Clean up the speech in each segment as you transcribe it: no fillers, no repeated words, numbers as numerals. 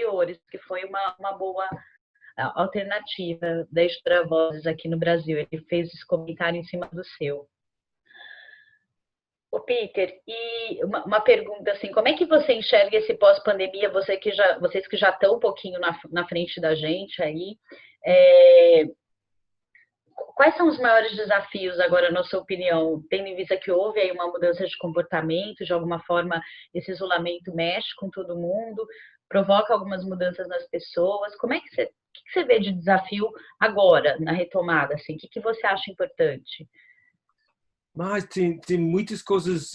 anteriores, que foi uma boa alternativa da Editora Vozes aqui no Brasil. Ele fez esse comentário em cima do seu. Ô Peter, e uma pergunta assim, como é que você enxerga esse pós-pandemia, vocês que já estão um pouquinho na frente da gente aí, quais são os maiores desafios agora, na sua opinião, tendo em vista que houve aí uma mudança de comportamento, de alguma forma esse isolamento mexe com todo mundo, provoca algumas mudanças nas pessoas, como é que você vê de desafio agora, na retomada, assim, o que você acha importante? Mas tem muitas coisas,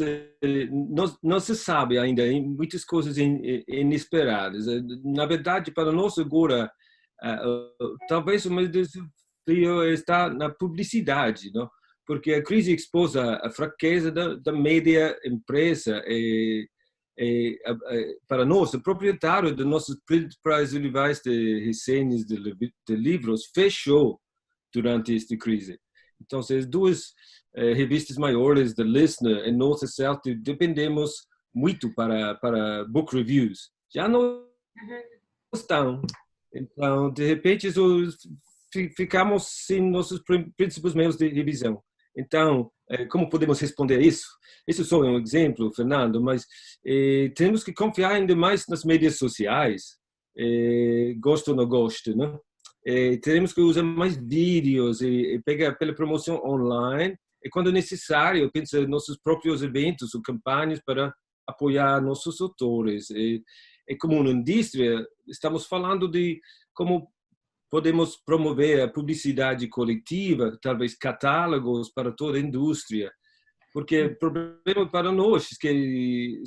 não se sabe ainda, muitas coisas inesperadas. Na verdade, para nós agora, talvez o maior desafio está na publicidade, não? Porque a crise expôs a fraqueza da média empresa para nós, o proprietário dos nossos principais rivais de resenhas de livros fechou durante esta crise. Então, as duas revistas maiores da Listener e Nossa Certo dependemos muito para book reviews. Já não estão. Então, de repente, ficamos sem nossos principais meios de revisão. Então, como podemos responder a isso? Isso só é um exemplo, Fernando, mas temos que confiar ainda mais nas mídias sociais, gosto ou não gosto, né? Teremos que usar mais vídeos e pegar pela promoção online e, quando necessário, pensar em nossos próprios eventos ou campanhas para apoiar nossos autores. E como uma indústria, estamos falando de como podemos promover a publicidade coletiva, talvez catálogos para toda a indústria. Porque o problema para nós é que,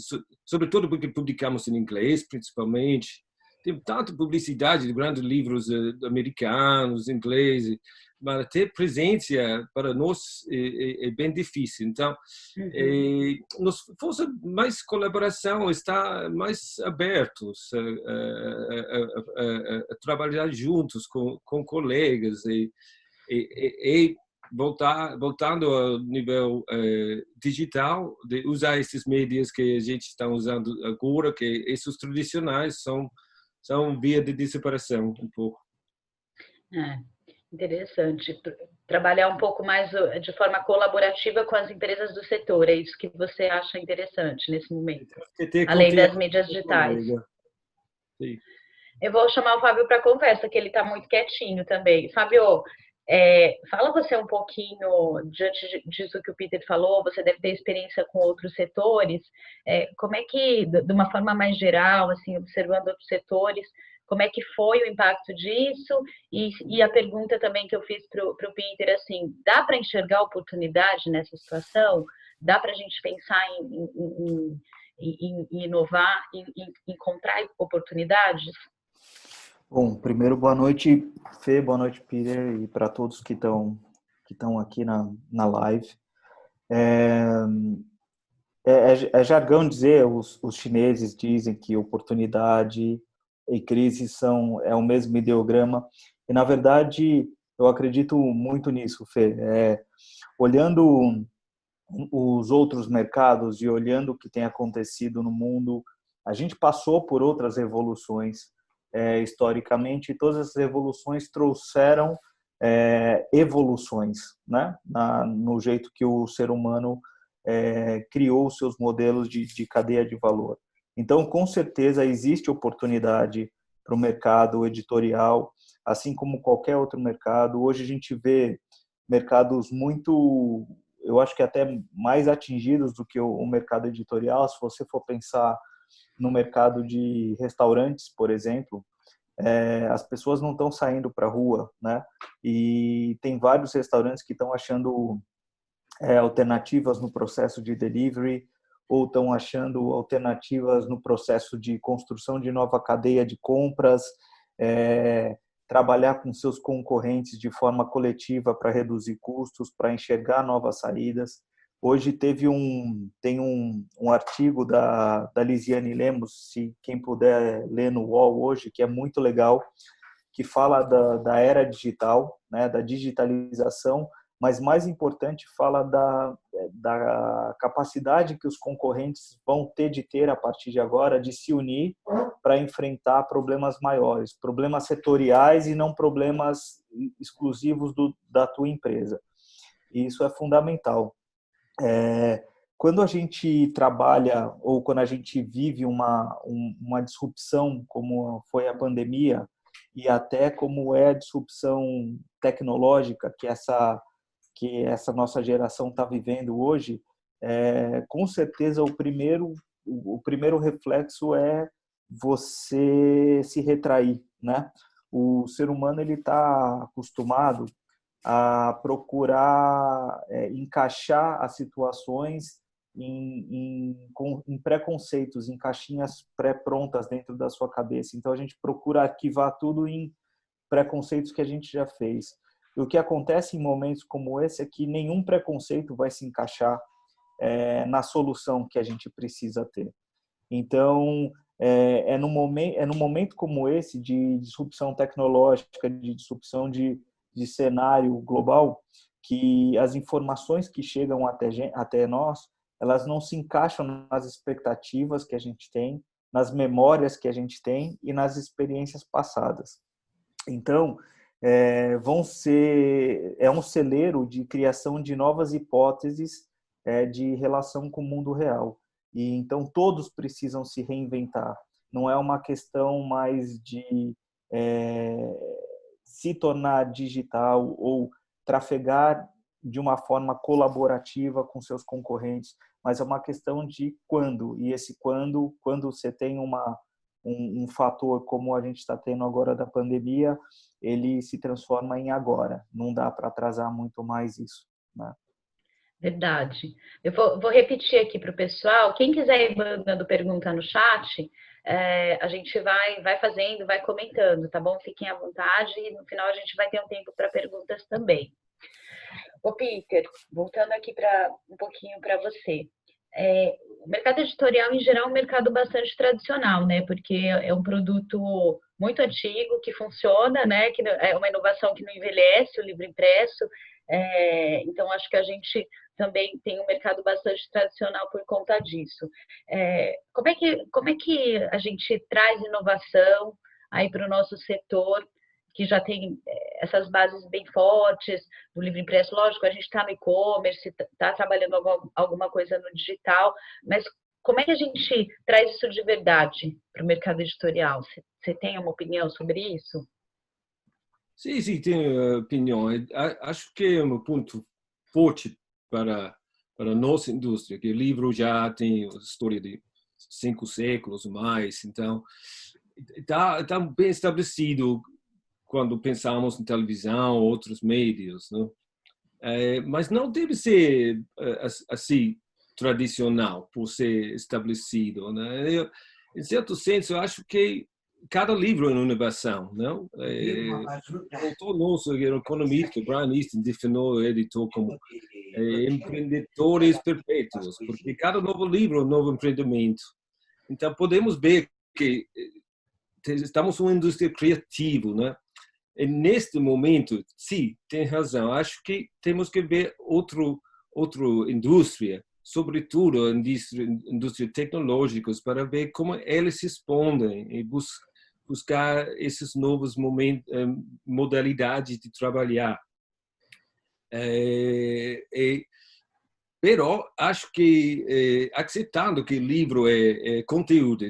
sobretudo porque publicamos em inglês, principalmente, tem tanta publicidade de grandes livros americanos, ingleses, mas ter presença para nós é bem difícil. Então, nós fosse mais colaboração, estar mais abertos a trabalhar juntos com colegas e voltando ao nível digital, de usar esses meios que a gente está usando agora, que esses tradicionais são via de separação um pouco. Interessante. Trabalhar um pouco mais de forma colaborativa com as empresas do setor, é isso que você acha interessante nesse momento, além das mídias digitais. Sim. Eu vou chamar o Fábio para a conversa, que ele está muito quietinho também. Fábio, fala você um pouquinho, diante disso que o Peter falou, você deve ter experiência com outros setores, como é que, de uma forma mais geral, assim, observando outros setores, como é que foi o impacto disso? E a pergunta também que eu fiz para o Peter, assim, dá para enxergar oportunidade nessa situação? Dá para a gente pensar em inovar, em encontrar oportunidades? Bom, primeiro, boa noite, Fê, boa noite, Peter, e para todos que estão aqui na live. É jargão dizer, os chineses dizem que oportunidade e crise é o mesmo ideograma, e na verdade eu acredito muito nisso, Fê. Olhando os outros mercados e olhando o que tem acontecido no mundo, a gente passou por outras revoluções historicamente, e todas essas revoluções trouxeram evoluções, né? No jeito que o ser humano criou os seus modelos de cadeia de valor. Então, com certeza, existe oportunidade para o mercado editorial, assim como qualquer outro mercado. Hoje a gente vê mercados muito, eu acho que até mais atingidos do que o mercado editorial. Se você for pensar no mercado de restaurantes, por exemplo, as pessoas não estão saindo para a rua, né? E tem vários restaurantes que estão achando alternativas no processo de delivery, ou estão achando alternativas no processo de construção de nova cadeia de compras, trabalhar com seus concorrentes de forma coletiva para reduzir custos, para enxergar novas saídas. Hoje tem um artigo da Lisiane Lemos, se quem puder ler no UOL hoje, que é muito legal, que fala da era digital, né, da digitalização, mas mais importante fala da capacidade que os concorrentes vão ter de ter a partir de agora de se unir para enfrentar problemas maiores, problemas setoriais e não problemas exclusivos da tua empresa. E isso é fundamental. Quando a gente trabalha ou quando a gente vive uma disrupção como foi a pandemia e até como é a disrupção tecnológica que essa nossa geração está vivendo hoje, com certeza o primeiro reflexo é você se retrair, né? O ser humano ele está acostumado a procurar encaixar as situações em preconceitos, em caixinhas pré-prontas dentro da sua cabeça. Então a gente procura arquivar tudo em preconceitos que a gente já fez. E o que acontece em momentos como esse é que nenhum preconceito vai se encaixar na solução que a gente precisa ter. Então, num momento como esse de disrupção tecnológica, de disrupção de cenário global, que as informações que chegam até nós, elas não se encaixam nas expectativas que a gente tem, nas memórias que a gente tem e nas experiências passadas. Então, é um celeiro de criação de novas hipóteses de relação com o mundo real. E então todos precisam se reinventar. Não é uma questão mais de se tornar digital ou trafegar de uma forma colaborativa com seus concorrentes, mas é uma questão de quando. E esse quando você tem um fator como a gente está tendo agora da pandemia, ele se transforma em agora. Não dá para atrasar muito mais isso, né? Verdade. Eu vou repetir aqui para o pessoal. Quem quiser ir mandando pergunta no chat, a gente vai fazendo, vai comentando, tá bom? Fiquem à vontade e no final a gente vai ter um tempo para perguntas também. Ô, Peter, voltando aqui um pouquinho para você. O mercado editorial, em geral, é um mercado bastante tradicional, né? Porque é um produto muito antigo, que funciona, né? Que é uma inovação que não envelhece, o livro impresso. Então, acho que a gente também tem um mercado bastante tradicional por conta disso. Como é que a gente traz inovação aí para o nosso setor, que já tem essas bases bem fortes do livro impresso? Lógico, a gente está no e-commerce, está trabalhando alguma coisa no digital, mas como é que a gente traz isso de verdade para o mercado editorial? Você tem uma opinião sobre isso? Sim, tenho opinião. Acho que é um ponto forte para a nossa indústria, que o livro já tem história de 5 séculos mais, então está bem estabelecido quando pensamos em televisão ou outros meios, né? Mas não deve ser assim tradicional por ser estabelecido, né? Em certo senso, eu acho que cada livro é uma inovação, não? O autor nosso, o economista Brian Easton, definiu o editor como empreendedores perpétuos, porque cada novo livro é um novo empreendimento. Então podemos ver que estamos uma indústria criativa, né? E neste momento, sim, tem razão. Acho que temos que ver outra indústria, sobretudo a indústria tecnológica, para ver como eles respondem e buscar esses novos modalidades de trabalhar. Pero acho que aceitando que livro é conteúdo,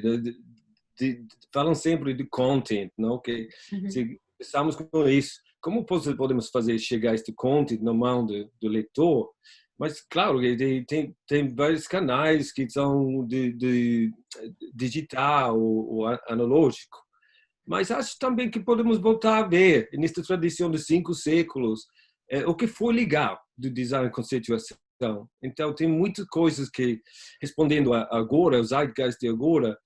falam sempre de content, não? Que se estamos com isso, como podemos fazer chegar este content na mão do leitor? Mas claro, tem vários canais que são de digital ou analógico. Mas acho também que podemos voltar a ver nesta tradição de 5 séculos o que foi legal do design conceituação. Então tem muitas coisas que, respondendo agora, os zeitgeist de agora,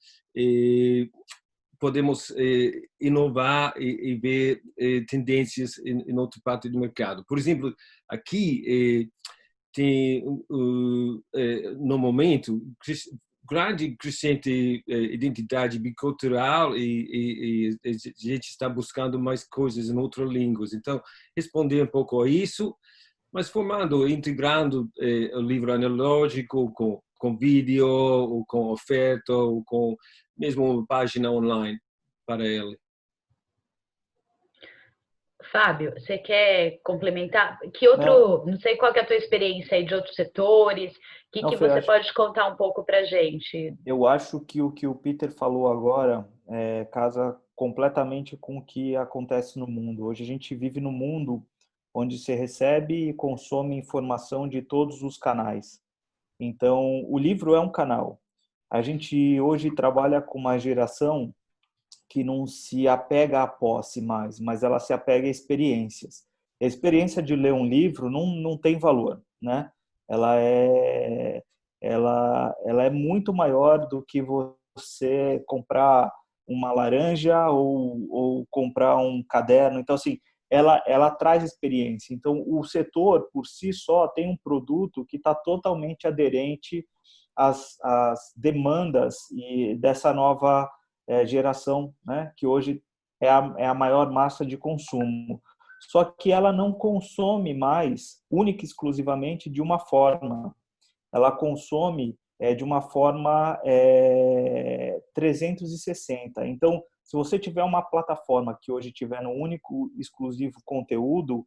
podemos inovar e ver tendências em outra parte do mercado. Por exemplo, aqui tem, no momento, grande crescente identidade bicultural e a gente está buscando mais coisas em outras línguas. Então, responder um pouco a isso mas formando, integrando o livro analógico com vídeo, ou com oferta, ou com mesmo uma página online para ele. Fábio, você quer complementar? Que outro, não sei qual que é a tua experiência aí de outros setores, que Fê, você pode contar um pouco para a gente? Eu acho que o Peter falou agora casa completamente com o que acontece no mundo. Hoje a gente vive num mundo onde se recebe e consome informação de todos os canais. Então, o livro é um canal. A gente hoje trabalha com uma geração que não se apega à posse mais, mas ela se apega a experiências. A experiência de ler um livro não tem valor, né? Ela é, ela é muito maior do que você comprar uma laranja ou comprar um caderno. Então, assim, ela traz experiência. Então, o setor, por si só, tem um produto que está totalmente aderente às demandas e dessa nova geração, né, que hoje é a maior massa de consumo. Só que ela não consome mais única e exclusivamente de uma forma. Ela consome de uma forma 360. Então, se você tiver uma plataforma que hoje tiver no único exclusivo conteúdo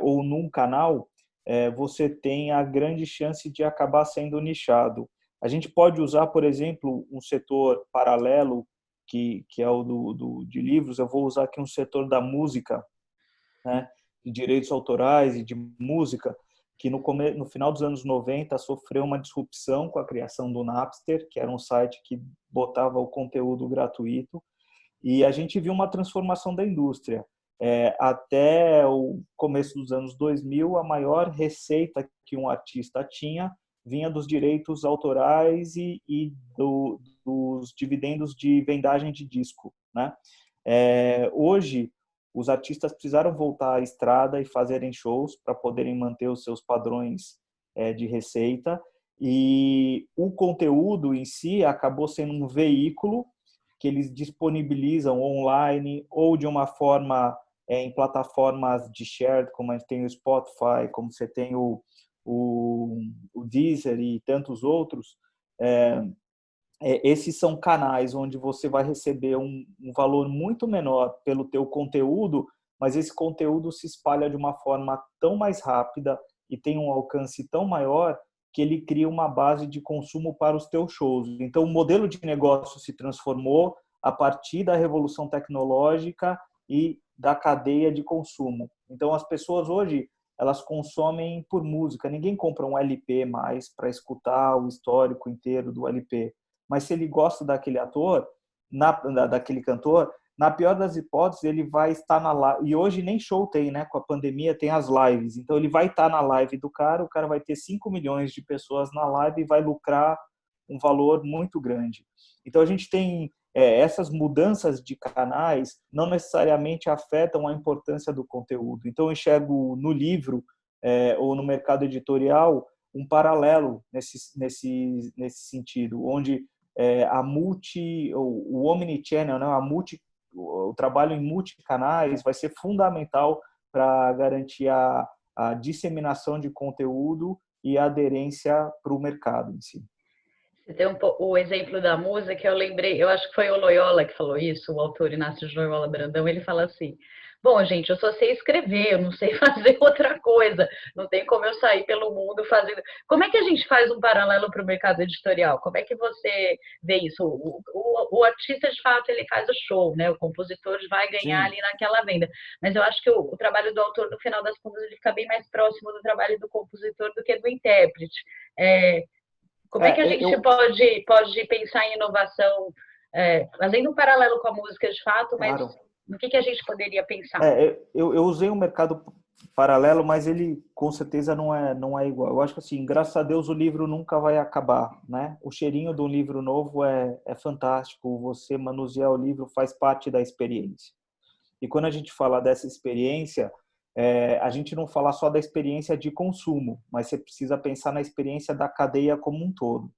ou num canal, você tem a grande chance de acabar sendo nichado. A gente pode usar, por exemplo, um setor paralelo que é o de livros. Eu vou usar aqui um setor da música, né, de direitos autorais e de música, que no final dos anos 90 sofreu uma disrupção com a criação do Napster, que era um site que botava o conteúdo gratuito, e a gente viu uma transformação da indústria. Até o começo dos anos 2000, a maior receita que um artista tinha vinha dos direitos autorais e dos dividendos de vendagem de disco, né? Hoje, os artistas precisaram voltar à estrada e fazerem shows para poderem manter os seus padrões de receita, e o conteúdo em si acabou sendo um veículo que eles disponibilizam online ou de uma forma em plataformas de shared, como a gente tem o Spotify, como você tem o Deezer e tantos outros. Esses são canais onde você vai receber um valor muito menor pelo teu conteúdo, mas esse conteúdo se espalha de uma forma tão mais rápida e tem um alcance tão maior que ele cria uma base de consumo para os teus shows. Então, o modelo de negócio se transformou a partir da revolução tecnológica e da cadeia de consumo. Então, as pessoas hoje, elas consomem por música. Ninguém compra um LP mais para escutar o histórico inteiro do LP. Mas se ele gosta daquele ator, daquele cantor, na pior das hipóteses, ele vai estar na live. E hoje nem show tem, né? Com a pandemia tem as lives. Então ele vai estar na live do cara, o cara vai ter 5 milhões de pessoas na live e vai lucrar um valor muito grande. Então a gente tem essas mudanças de canais não necessariamente afetam a importância do conteúdo. Então eu enxergo no livro ou no mercado editorial um paralelo nesse sentido, onde o omnichannel, né, o trabalho em multicanais vai ser fundamental para garantir a disseminação de conteúdo e a aderência para o mercado em si. Você tem o exemplo da música, eu lembrei, eu acho que foi o Loyola que falou isso, o autor Inácio de Loyola Brandão. Ele fala assim: bom, gente, eu só sei escrever, eu não sei fazer outra coisa, não tem como eu sair pelo mundo fazendo. Como é que a gente faz um paralelo para o mercado editorial? Como é que você vê isso? O artista, de fato, ele faz o show, né? O compositor vai ganhar ali naquela venda. Mas eu acho que o trabalho do autor, no final das contas, ele fica bem mais próximo do trabalho do compositor do que do intérprete. Como é que a gente pode pensar em inovação, fazendo um paralelo com a música de fato, mas claro, no que a gente poderia pensar? Eu usei um mercado paralelo, mas ele com certeza não é igual. Eu acho que assim, graças a Deus o livro nunca vai acabar, né? O cheirinho de um livro novo é fantástico. Você manusear o livro faz parte da experiência. E quando a gente fala dessa experiência, a gente não fala só da experiência de consumo, mas você precisa pensar na experiência da cadeia como um todo.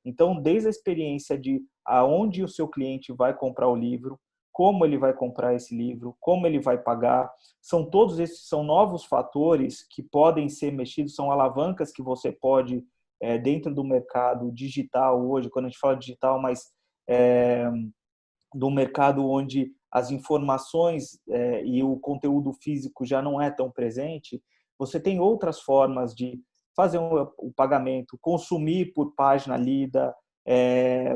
Então, desde a experiência de aonde o seu cliente vai comprar o livro, como ele vai comprar esse livro, como ele vai pagar. Todos esses são novos fatores que podem ser mexidos, são alavancas que você pode, dentro do mercado digital hoje, quando a gente fala digital, mas do mercado onde as informações e o conteúdo físico já não é tão presente, você tem outras formas de fazer o pagamento, consumir por página lida,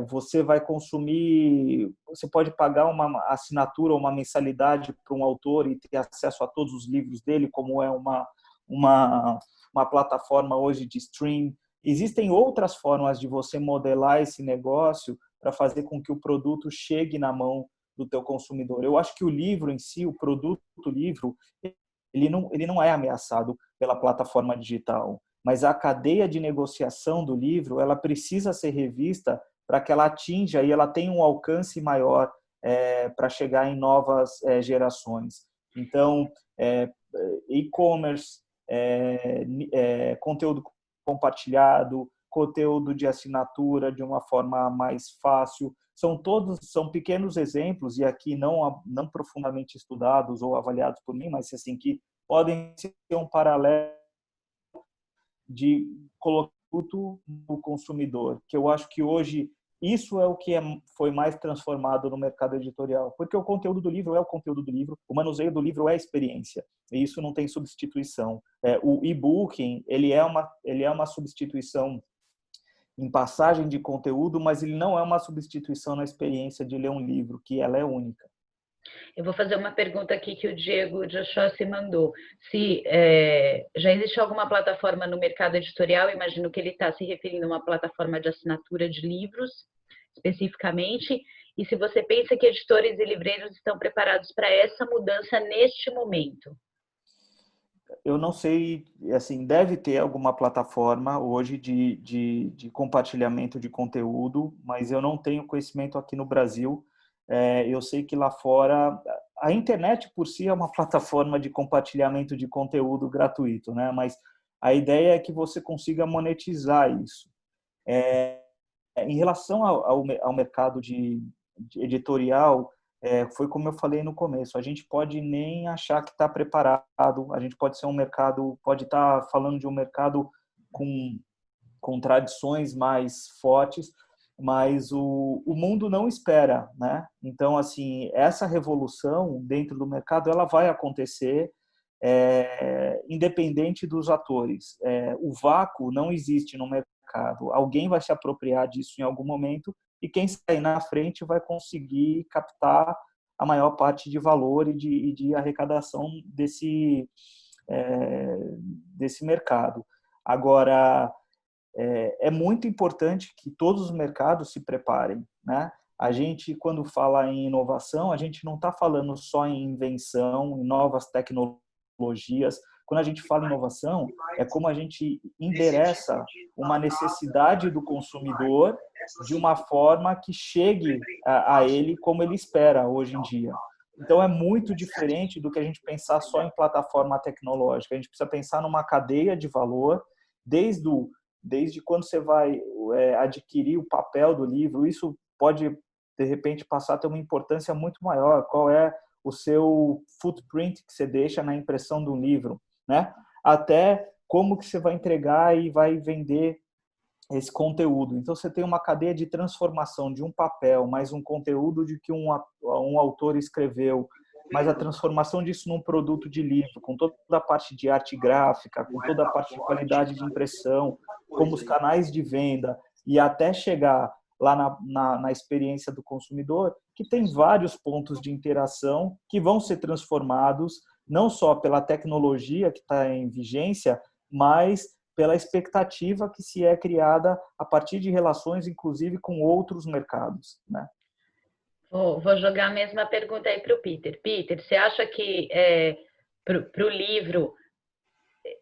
você vai consumir, você pode pagar uma assinatura ou uma mensalidade para um autor e ter acesso a todos os livros dele, como é uma plataforma hoje de stream. Existem outras formas de você modelar esse negócio para fazer com que o produto chegue na mão do teu consumidor. Eu acho que o livro em si, o produto livro, ele não é ameaçado pela plataforma digital, mas a cadeia de negociação do livro, ela precisa ser revista para que ela atinja e ela tenha um alcance maior para chegar em novas gerações. Então, e-commerce, conteúdo compartilhado, conteúdo de assinatura de uma forma mais fácil, são pequenos exemplos, e aqui não profundamente estudados ou avaliados por mim, mas assim, que podem ser um paralelo de colocar tudo no consumidor, que eu acho que hoje isso é o que foi mais transformado no mercado editorial, porque o conteúdo do livro é o conteúdo do livro, o manuseio do livro é a experiência, e isso não tem substituição. O e-booking, ele é uma substituição em passagem de conteúdo, mas ele não é uma substituição na experiência de ler um livro, que ela é única. Eu vou fazer uma pergunta aqui que o Diego Joshua se mandou. Se já existe alguma plataforma no mercado editorial, imagino que ele está se referindo a uma plataforma de assinatura de livros, especificamente, e se você pensa que editores e livreiros estão preparados para essa mudança neste momento? Eu não sei, assim, deve ter alguma plataforma hoje de compartilhamento de conteúdo, mas eu não tenho conhecimento aqui no Brasil. Eu sei que lá fora, a internet por si é uma plataforma de compartilhamento de conteúdo gratuito, né? Mas a ideia é que você consiga monetizar isso. Em relação ao mercado de editorial, foi como eu falei no começo, a gente pode nem achar que está preparado, a gente pode pode estar falando de um mercado com tradições mais fortes, mas o mundo não espera, né? Então, assim, essa revolução dentro do mercado, ela vai acontecer independente dos atores. O vácuo não existe no mercado, alguém vai se apropriar disso em algum momento, e quem sair na frente vai conseguir captar a maior parte de valor e de arrecadação desse mercado. Agora, é muito importante que todos os mercados se preparem, né? A gente, quando fala em inovação, a gente não está falando só em invenção, em novas tecnologias. Quando a gente fala em inovação, é como a gente endereça uma necessidade do consumidor de uma forma que chegue a ele como ele espera hoje em dia. Então, é muito diferente do que a gente pensar só em plataforma tecnológica. A gente precisa pensar numa cadeia de valor, desde quando você vai adquirir o papel do livro. Isso pode, de repente, passar a ter uma importância muito maior. Qual é o seu footprint que você deixa na impressão do livro, né? Até como que você vai entregar e vai vender esse conteúdo. Então, você tem uma cadeia de transformação de um papel, mais um conteúdo de que um autor escreveu, mas a transformação disso num produto de livro, com toda a parte de arte gráfica, com toda a parte de qualidade de impressão, como os canais de venda, e até chegar lá na experiência do consumidor, que tem vários pontos de interação que vão ser transformados, não só pela tecnologia que está em vigência, mas pela expectativa que se é criada a partir de relações, inclusive, com outros mercados, né? Vou jogar a mesma pergunta aí para o Peter. Peter, você acha que para o livro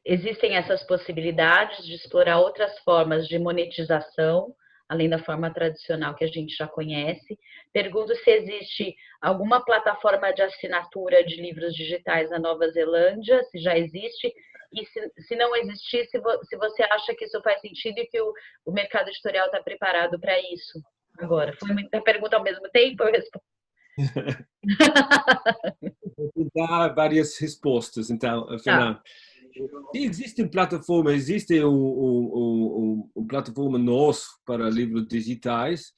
existem essas possibilidades de explorar outras formas de monetização, além da forma tradicional que a gente já conhece? Pergunto se existe alguma plataforma de assinatura de livros digitais na Nova Zelândia, se já existe, e se não existir, se você acha que isso faz sentido e que o mercado editorial está preparado para isso agora. Foi muita pergunta ao mesmo tempo? Eu respondo. Vou dar várias respostas, então, Tá. Fernando. Existe plataforma, existe uma plataforma nossa para livros digitais,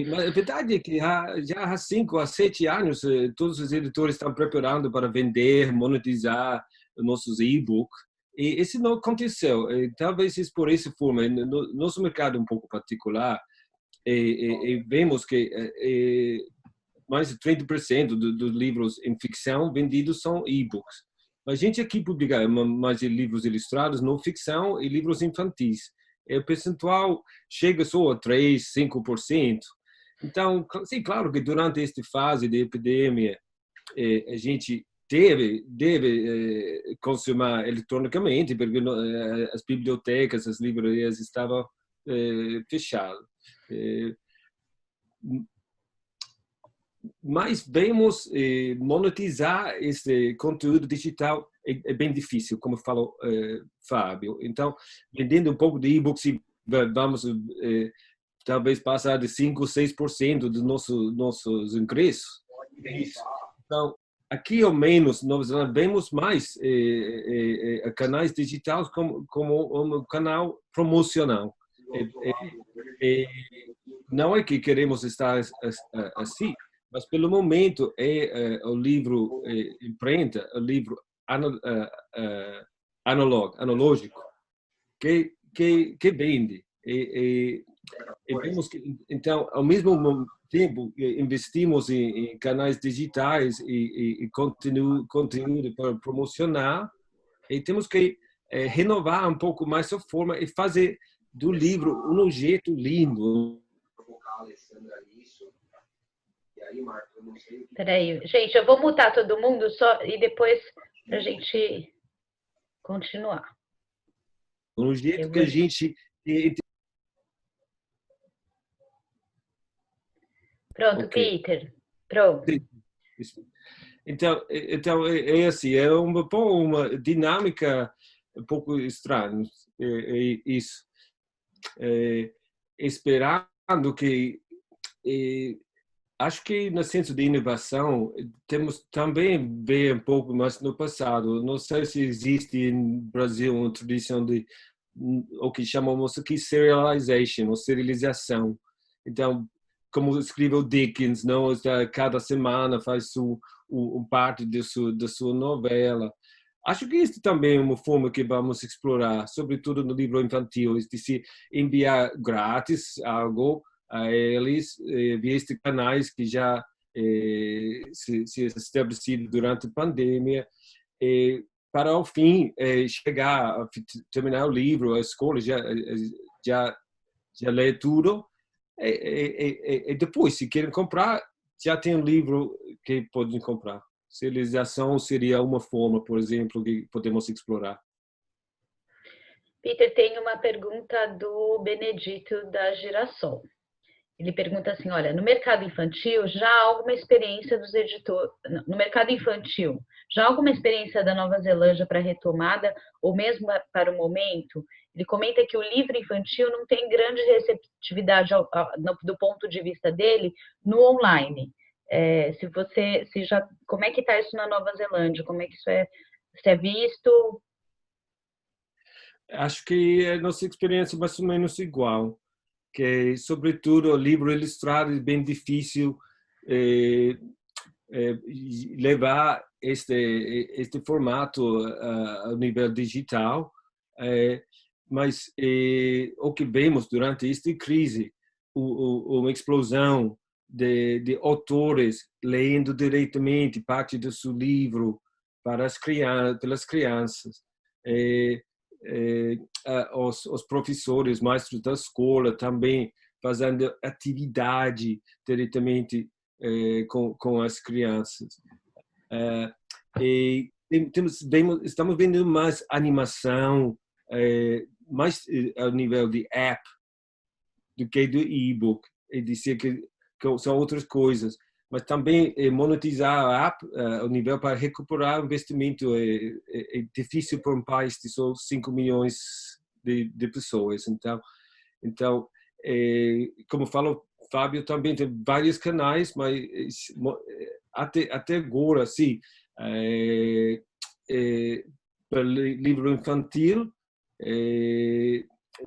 mas a verdade é que já há 5 a 7 anos todos os editores estão preparando para vender, monetizar nossos e-books. E isso não aconteceu. Talvez isso por essa forma. No nosso mercado um pouco particular, vemos que mais de 30% dos livros em ficção vendidos são e-books. A gente aqui publica mais livros ilustrados, não ficção e livros infantis. O percentual chega só a 3, 5%. Então, sim, claro que durante esta fase de epidemia, a gente deve consumir eletronicamente, porque as bibliotecas, as livrarias estavam fechadas. Mas vemos monetizar esse conteúdo digital é bem difícil, como falou Fábio. Então, vendendo um pouco de e-books, vamos talvez passar de 5 ou 6% dos nossos ingressos. Então, aqui ao menos nós vemos mais canais digitais como um canal promocional. Não é que queremos estar assim, mas pelo momento o livro imprenta, o livro analógico que vende. E vemos que, então, ao mesmo tempo, investimos em canais digitais e conteúdo para promocionar, e temos que renovar um pouco mais a forma e fazer do livro um jeito lindo. Peraí, gente, eu vou mutar todo mundo só e depois a gente continuar. Um jeito que a gente... Pronto, Okay. Peter. Pronto. Então é assim, é uma dinâmica um pouco estranha, isso. Esperando que acho que no senso de inovação temos também ver um pouco mais no passado. Não sei se existe no Brasil uma tradição de o que chamamos aqui serialization, ou serialização. Então, como escreveu Dickens, não, cada semana faz parte da sua novela. Acho que isso também é uma forma que vamos explorar, sobretudo no livro infantil, de se enviar grátis algo a eles via estes canais que já se estabelecido durante a pandemia, para ao fim chegar a terminar o livro, a escola já lê tudo, e depois, se querem comprar, já tem um livro que podem comprar. Serialização seria uma forma, por exemplo, que podemos explorar. Peter, tem uma pergunta do Benedito da Girassol. Ele pergunta assim, olha, no mercado infantil já há alguma experiência dos editores, no mercado infantil, já há alguma experiência da Nova Zelândia para retomada ou mesmo para o momento? Ele comenta que o livro infantil não tem grande receptividade do ponto de vista dele no online. Como é que está isso na Nova Zelândia? Como é que isso é visto? Acho que a nossa experiência é mais ou menos igual, que sobretudo o livro ilustrado é bem difícil levar este formato ao nível digital, mas o que vemos durante esta crise, uma explosão de autores lendo diretamente parte do seu livro para pelas crianças, os professores, maestros da escola também fazendo atividade diretamente com as crianças. Estamos vendo mais animação, mais ao nível de app do que do e-book, e dizer que são outras coisas, mas também monetizar a app ao nível para recuperar o investimento é difícil para um país de só 5 milhões de pessoas. Então como falou Fábio também tem vários canais, mas até agora, sim, para livro infantil,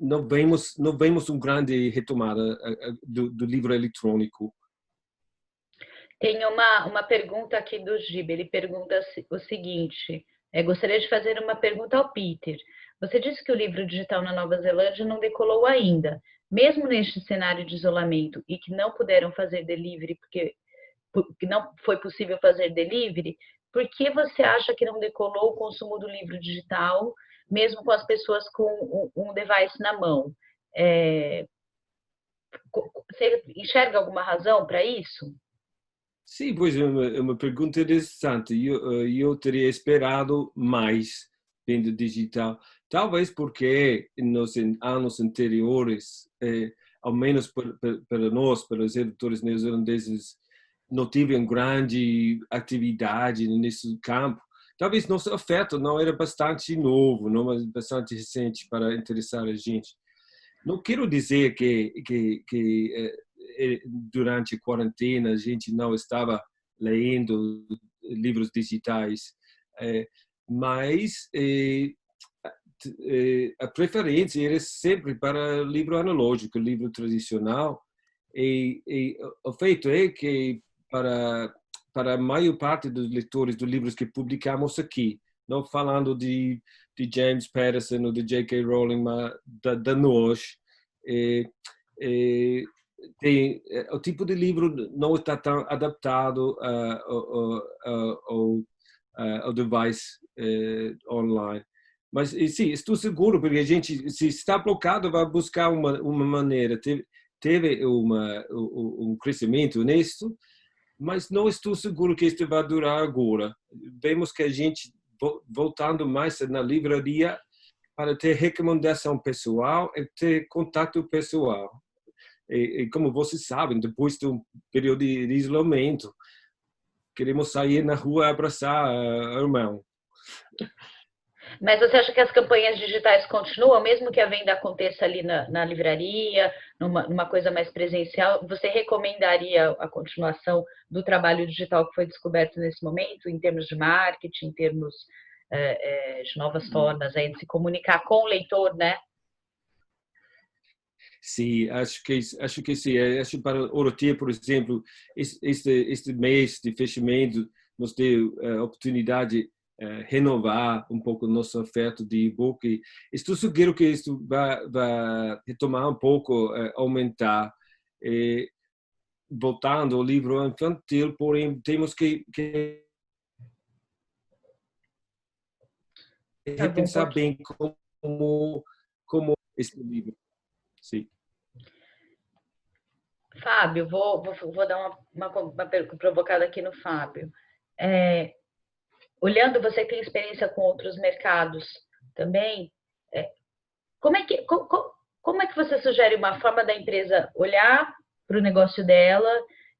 não vemos uma grande retomada do livro eletrônico. Tem uma pergunta aqui do Gibe. Ele pergunta o seguinte: gostaria de fazer uma pergunta ao Peter. Você disse que o livro digital na Nova Zelândia não decolou ainda, mesmo neste cenário de isolamento, e que não puderam fazer delivery porque não foi possível fazer delivery. Por que você acha que não decolou o consumo do livro digital, mesmo com as pessoas com um device na mão? Você enxerga alguma razão para isso? Sim, pois é uma pergunta interessante. Eu teria esperado mais venda digital. Talvez porque nos anos anteriores, ao menos para nós, para os editores neozelandeses, não tiveram grande atividade nesse campo. Talvez nosso oferta não era bastante novo, não era bastante recente para interessar a gente. Não quero dizer que durante a quarentena a gente não estava lendo livros digitais, mas a preferência era sempre para livro analógico, livro tradicional, e o feito é que para a maior parte dos leitores dos livros que publicamos aqui, não falando de James Patterson ou de J.K. Rowling, mas da nós, o tipo de livro não está tão adaptado ao device online. Mas sim, estou seguro, porque a gente, se está blocado, vai buscar uma maneira. Teve um crescimento nisso, mas não estou seguro que isso vai durar agora. Vemos que a gente voltando mais na livraria para ter recomendação pessoal e ter contato pessoal. E como vocês sabem, depois de um período de isolamento, queremos sair na rua e abraçar o irmão. Mas você acha que as campanhas digitais continuam, mesmo que a venda aconteça ali na livraria, numa coisa mais presencial? Você recomendaria a continuação do trabalho digital que foi descoberto nesse momento, em termos de marketing, em termos de novas formas aí de se comunicar com o leitor, né? Sim, acho que sim. Acho que para o Orotia, por exemplo, este mês de fechamento nos deu a oportunidade de renovar um pouco nossa oferta de e-book. Estou seguro que isso vai retomar um pouco, aumentar. Voltando ao livro infantil, porém, temos que repensar bem como esse livro. Sim. Fábio, vou dar uma pergunta provocada aqui no Fábio. Olhando, você tem experiência com outros mercados também. Como é que você sugere uma forma da empresa olhar para o negócio dela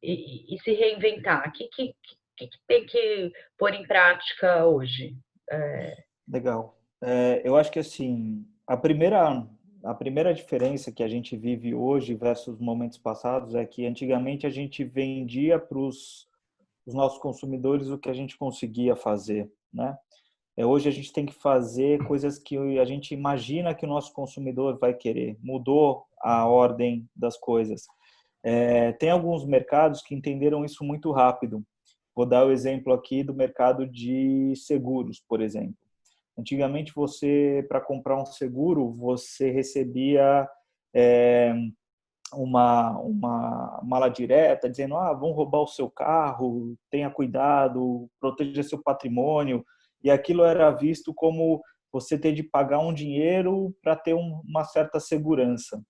e se reinventar? O que tem que pôr em prática hoje? Legal. Eu acho que assim, a primeira diferença que a gente vive hoje versus momentos passados é que antigamente a gente vendia para os nossos consumidores o que a gente conseguia fazer, né? Hoje a gente tem que fazer coisas que a gente imagina que o nosso consumidor vai querer. Mudou a ordem das coisas. Tem alguns mercados que entenderam isso muito rápido. Vou dar o exemplo aqui do mercado de seguros, por exemplo. Antigamente, para comprar um seguro, você recebia uma mala direta dizendo: vão roubar o seu carro, tenha cuidado, proteja seu patrimônio. E aquilo era visto como você ter de pagar um dinheiro para ter uma certa segurança.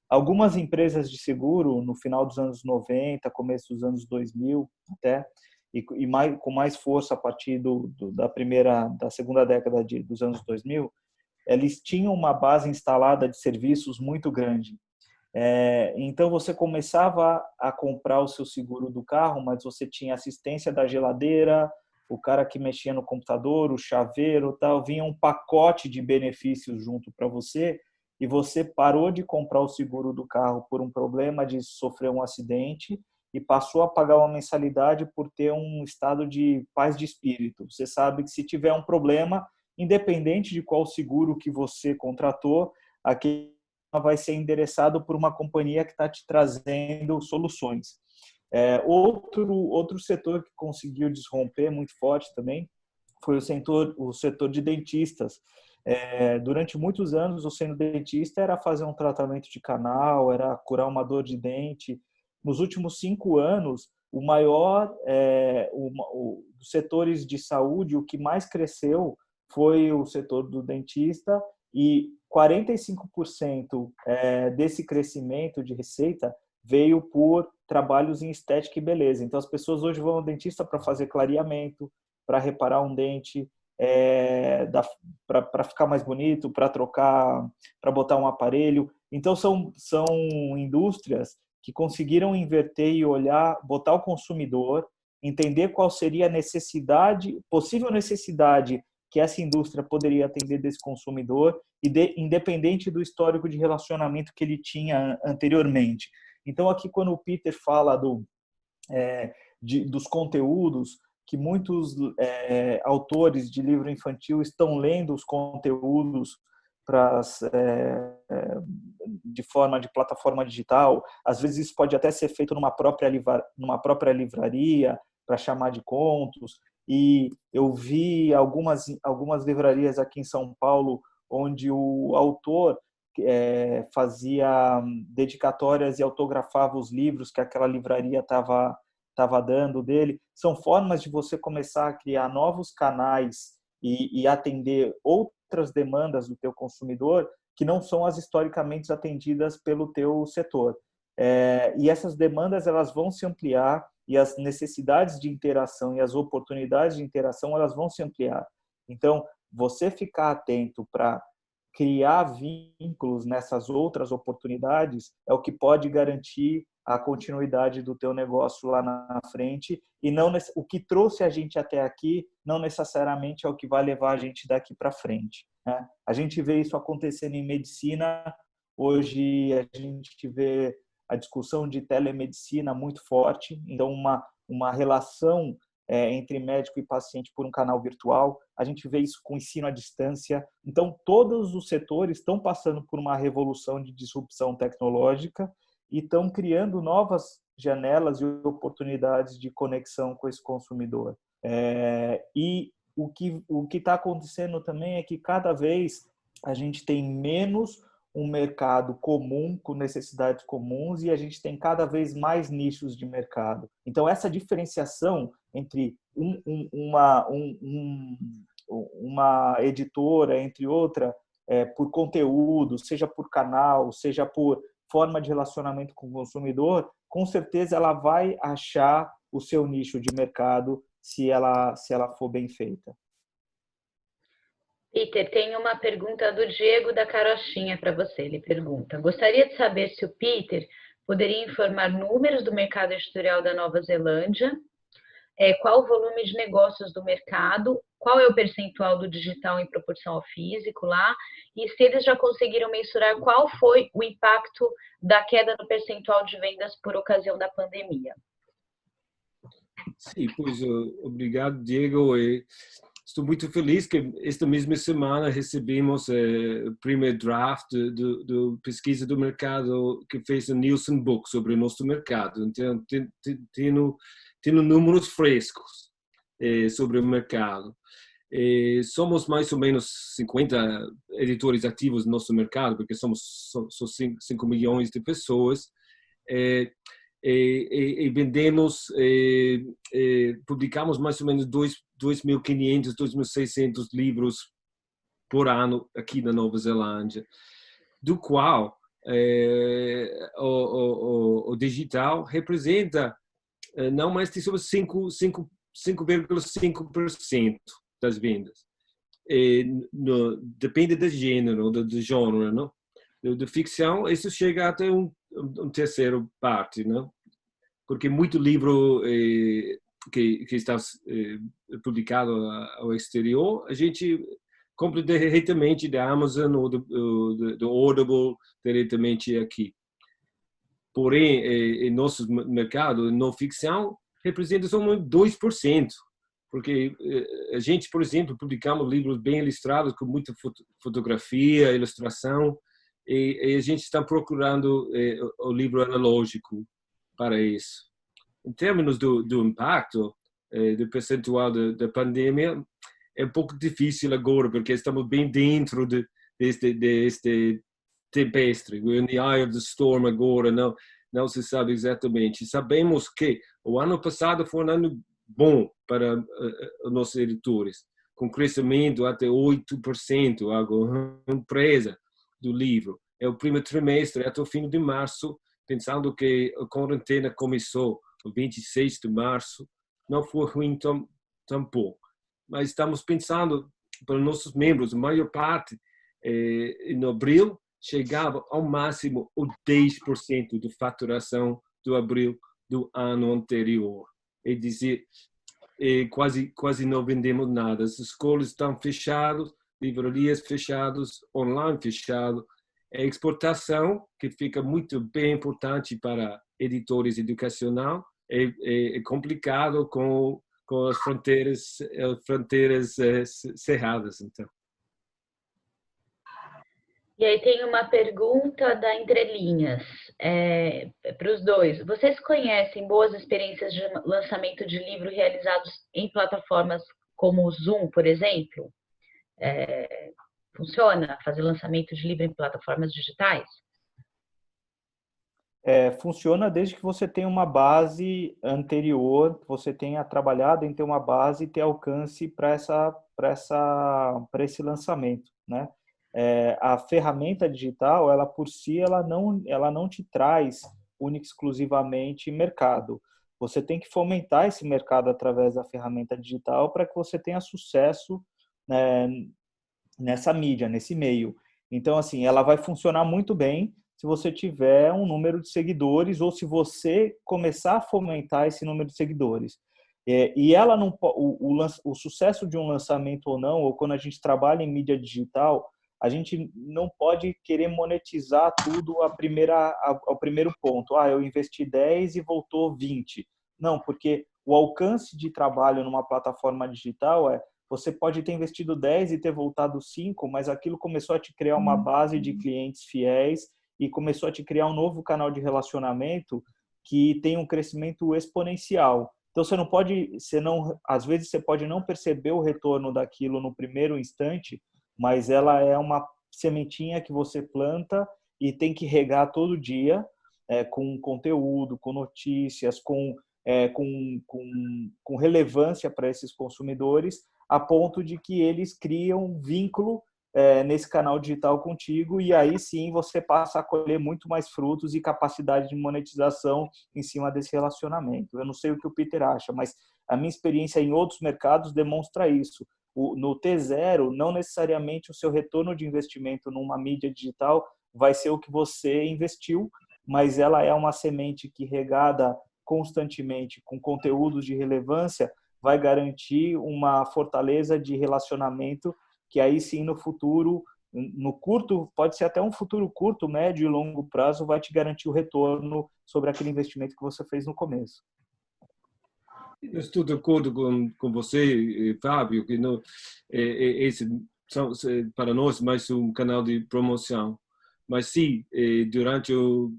Algumas empresas de seguro, no final dos anos 90, começo dos anos 2000 até, e com mais força a partir da segunda década dos anos 2000, eles tinham uma base instalada de serviços muito grande. Então você começava a comprar o seu seguro do carro, mas você tinha assistência da geladeira, o cara que mexia no computador, o chaveiro, tal, vinha um pacote de benefícios junto para você e você parou de comprar o seguro do carro por um problema de sofrer um acidente e passou a pagar uma mensalidade por ter um estado de paz de espírito. Você sabe que se tiver um problema, independente de qual seguro que você contratou, aquele vai ser endereçado por uma companhia que está te trazendo soluções. Outro setor que conseguiu desromper muito forte também foi o setor de dentistas. Durante muitos anos, o sendo dentista era fazer um tratamento de canal, era curar uma dor de dente. Nos últimos 5 anos, o maior dos setores de saúde, o que mais cresceu foi o setor do dentista, e 45% desse crescimento de receita veio por trabalhos em estética e beleza. Então, as pessoas hoje vão ao dentista para fazer clareamento, para reparar um dente, para ficar mais bonito, para trocar, para botar um aparelho. Então, são indústrias que conseguiram inverter e olhar, botar o consumidor, entender qual seria a necessidade, possível necessidade que essa indústria poderia atender desse consumidor, independente do histórico de relacionamento que ele tinha anteriormente. Então, aqui, quando o Peter fala dos conteúdos, que muitos autores de livro infantil estão lendo os conteúdos de forma de plataforma digital. Às vezes isso pode até ser feito numa própria livraria, para chamar de contos. E eu vi algumas livrarias aqui em São Paulo onde o autor fazia dedicatórias e autografava os livros que aquela livraria estava dando dele. São formas de você começar a criar novos canais e atender outras demandas do teu consumidor que não são as historicamente atendidas pelo teu setor. E essas demandas elas vão se ampliar, e as necessidades de interação e as oportunidades de interação elas vão se ampliar. Então, você ficar atento para criar vínculos nessas outras oportunidades é o que pode garantir a continuidade do teu negócio lá na frente, e não o que trouxe a gente até aqui não necessariamente é o que vai levar a gente daqui para frente, né? A gente vê isso acontecendo em medicina. Hoje a gente vê a discussão de telemedicina muito forte, então uma relação entre médico e paciente por um canal virtual. A gente vê isso com ensino à distância. Então, todos os setores estão passando por uma revolução de disrupção tecnológica e estão criando novas janelas e oportunidades de conexão com esse consumidor. E o que está acontecendo também é que cada vez a gente tem menos um mercado comum com necessidades comuns e a gente tem cada vez mais nichos de mercado. Então, essa diferenciação entre uma editora, entre outra, por conteúdo, seja por canal, seja por forma de relacionamento com o consumidor, com certeza ela vai achar o seu nicho de mercado se ela for bem feita. Peter, tem uma pergunta do Diego da Carochinha para você. Ele pergunta: gostaria de saber se o Peter poderia informar números do mercado editorial da Nova Zelândia, qual o volume de negócios do mercado, qual é o percentual do digital em proporção ao físico lá, e se eles já conseguiram mensurar qual foi o impacto da queda no percentual de vendas por ocasião da pandemia. Sim, pois obrigado, Diego. Estou muito feliz que esta mesma semana recebemos o primeiro draft do pesquisa do mercado que fez a Nielsen Book sobre o nosso mercado. Então, tendo números frescos sobre o mercado. Somos mais ou menos 50 editores ativos no nosso mercado, porque somos só 5 milhões de pessoas. E vendemos, publicamos mais ou menos 2.500, 2.600 livros por ano aqui na Nova Zelândia, do qual o digital representa não mais de 5,5% das vendas. Depende do gênero, não? De ficção, isso chega até um terceiro parte, não? Porque muito livro que está publicado ao exterior, a gente compra diretamente da Amazon ou do Audible diretamente aqui. Porém, em nosso mercado, não ficção, representa só 2%. Porque a gente, por exemplo, publicamos livros bem ilustrados, com muita fotografia, ilustração, e a gente está procurando o livro analógico para isso. Em termos do impacto, do percentual da pandemia, é um pouco difícil agora, porque estamos bem dentro deste tempestre. We're in the eye of the storm agora, não se sabe exatamente. Sabemos que o ano passado foi um ano bom para os nossos editores, com crescimento até 8%, algo empresa do livro. É o primeiro trimestre, até o fim de março, pensando que a quarentena começou no 26 de março, não foi ruim tampouco. Mas estamos pensando, para nossos membros, a maior parte, em abril, chegava ao máximo o 10% de faturação do abril do ano anterior. É dizer, quase não vendemos nada. As escolas estão fechadas, livrarias fechadas, online fechado. A exportação, que fica muito bem importante para editores educacionais, é complicado com as fronteiras cerradas. Então. E aí tem uma pergunta da Entrelinhas, para os dois. Vocês conhecem boas experiências de lançamento de livro realizados em plataformas como o Zoom, por exemplo? Funciona fazer lançamento de livro em plataformas digitais? Funciona desde que você tenha uma base anterior, que você tenha trabalhado em ter uma base e ter alcance para esse lançamento, né? A ferramenta digital, ela por si, ela não te traz única e exclusivamente mercado. Você tem que fomentar esse mercado através da ferramenta digital para que você tenha sucesso, né, nessa mídia, nesse meio. Então, assim, ela vai funcionar muito bem se você tiver um número de seguidores ou se você começar a fomentar esse número de seguidores. E ela não, o sucesso de um lançamento ou não, ou quando a gente trabalha em mídia digital, a gente não pode querer monetizar tudo ao primeiro ponto. Eu investi 10 e voltou 20. Não, porque o alcance de trabalho numa plataforma digital você pode ter investido 10 e ter voltado 5, mas aquilo começou a te criar uma base de clientes fiéis e começou a te criar um novo canal de relacionamento que tem um crescimento exponencial. Então, às vezes você pode não perceber o retorno daquilo no primeiro instante, mas ela é uma sementinha que você planta e tem que regar todo dia, com conteúdo, com notícias, com relevância para esses consumidores, a ponto de que eles criam um vínculo nesse canal digital contigo, e aí sim você passa a colher muito mais frutos e capacidade de monetização em cima desse relacionamento. Eu não sei o que o Peter acha, mas a minha experiência em outros mercados demonstra isso. No T0, não necessariamente o seu retorno de investimento numa mídia digital vai ser o que você investiu, mas ela é uma semente que, regada constantemente com conteúdos de relevância, vai garantir uma fortaleza de relacionamento que aí sim no futuro, no curto, pode ser até um futuro curto, médio e longo prazo, vai te garantir o retorno sobre aquele investimento que você fez no começo. Eu estou de acordo com você, Fábio, que esse para nós mais um canal de promoção. Mas sim, durante os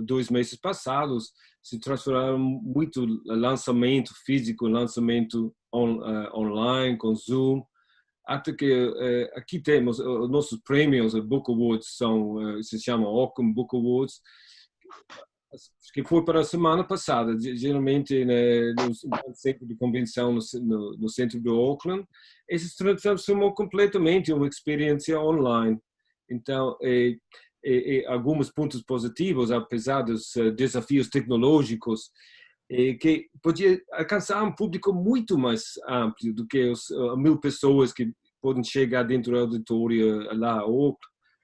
2 meses passados, se transformaram muito lançamento físico, lançamento online, com Zoom. Até que aqui temos os nossos prêmios, os Book Awards, se chamam Ockham Book Awards, que foi para a semana passada, geralmente no centro de convenção no centro de Auckland. Esse se transformou completamente em uma experiência online. Então, alguns pontos positivos, apesar dos desafios tecnológicos, que podia alcançar um público muito mais amplo do que as 1.000 pessoas que podem chegar dentro do auditório lá.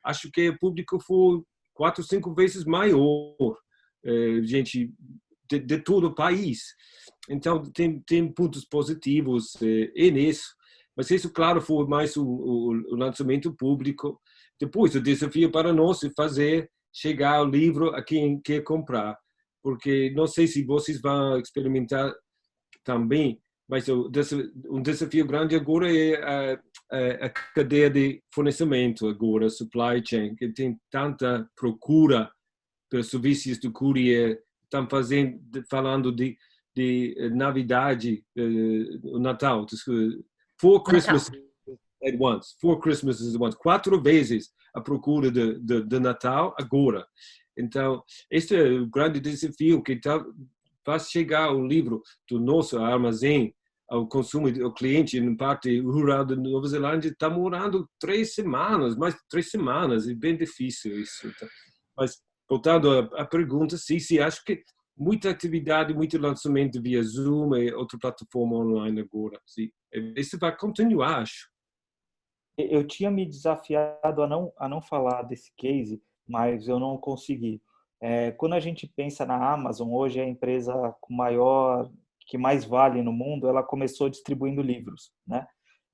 Acho que o público foi 4 ou 5 vezes maior, gente de todo o país. Então, tem pontos positivos nisso. Mas isso, claro, foi mais o lançamento público. Depois, o desafio para nós é fazer chegar o livro a quem quer comprar, porque não sei se vocês vão experimentar também, mas um desafio grande agora é a cadeia de fornecimento agora, supply chain, que tem tanta procura pelos serviços do courier, estão falando de Navidade, o Natal, for Christmas at once, for Christmases at once, 4 vezes a procura de Natal agora. Então, este é o grande desafio que faz chegar o livro do nosso armazém ao consumo, ao cliente na parte rural da Nova Zelândia, está demorando 3 semanas, mais de 3 semanas, é bem difícil isso. Mas, voltando à pergunta, sim, acho que muita atividade, muito lançamento via Zoom e outra plataforma online agora. Sim. Isso vai continuar, acho. Eu tinha me desafiado a não falar desse case, mas eu não consegui. Quando a gente pensa na Amazon, hoje é a empresa com maior, que mais vale no mundo, ela começou distribuindo livros, né?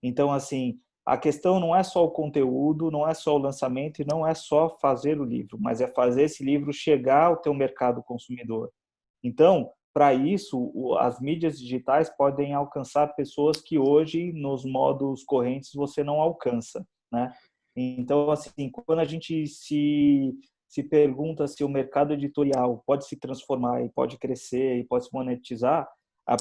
Então, assim, a questão não é só o conteúdo, não é só o lançamento e não é só fazer o livro, mas é fazer esse livro chegar ao teu mercado consumidor. Então, para isso, as mídias digitais podem alcançar pessoas que hoje, nos modos correntes, você não alcança, né? Então, assim, quando a gente se pergunta se o mercado editorial pode se transformar e pode crescer e pode se monetizar, a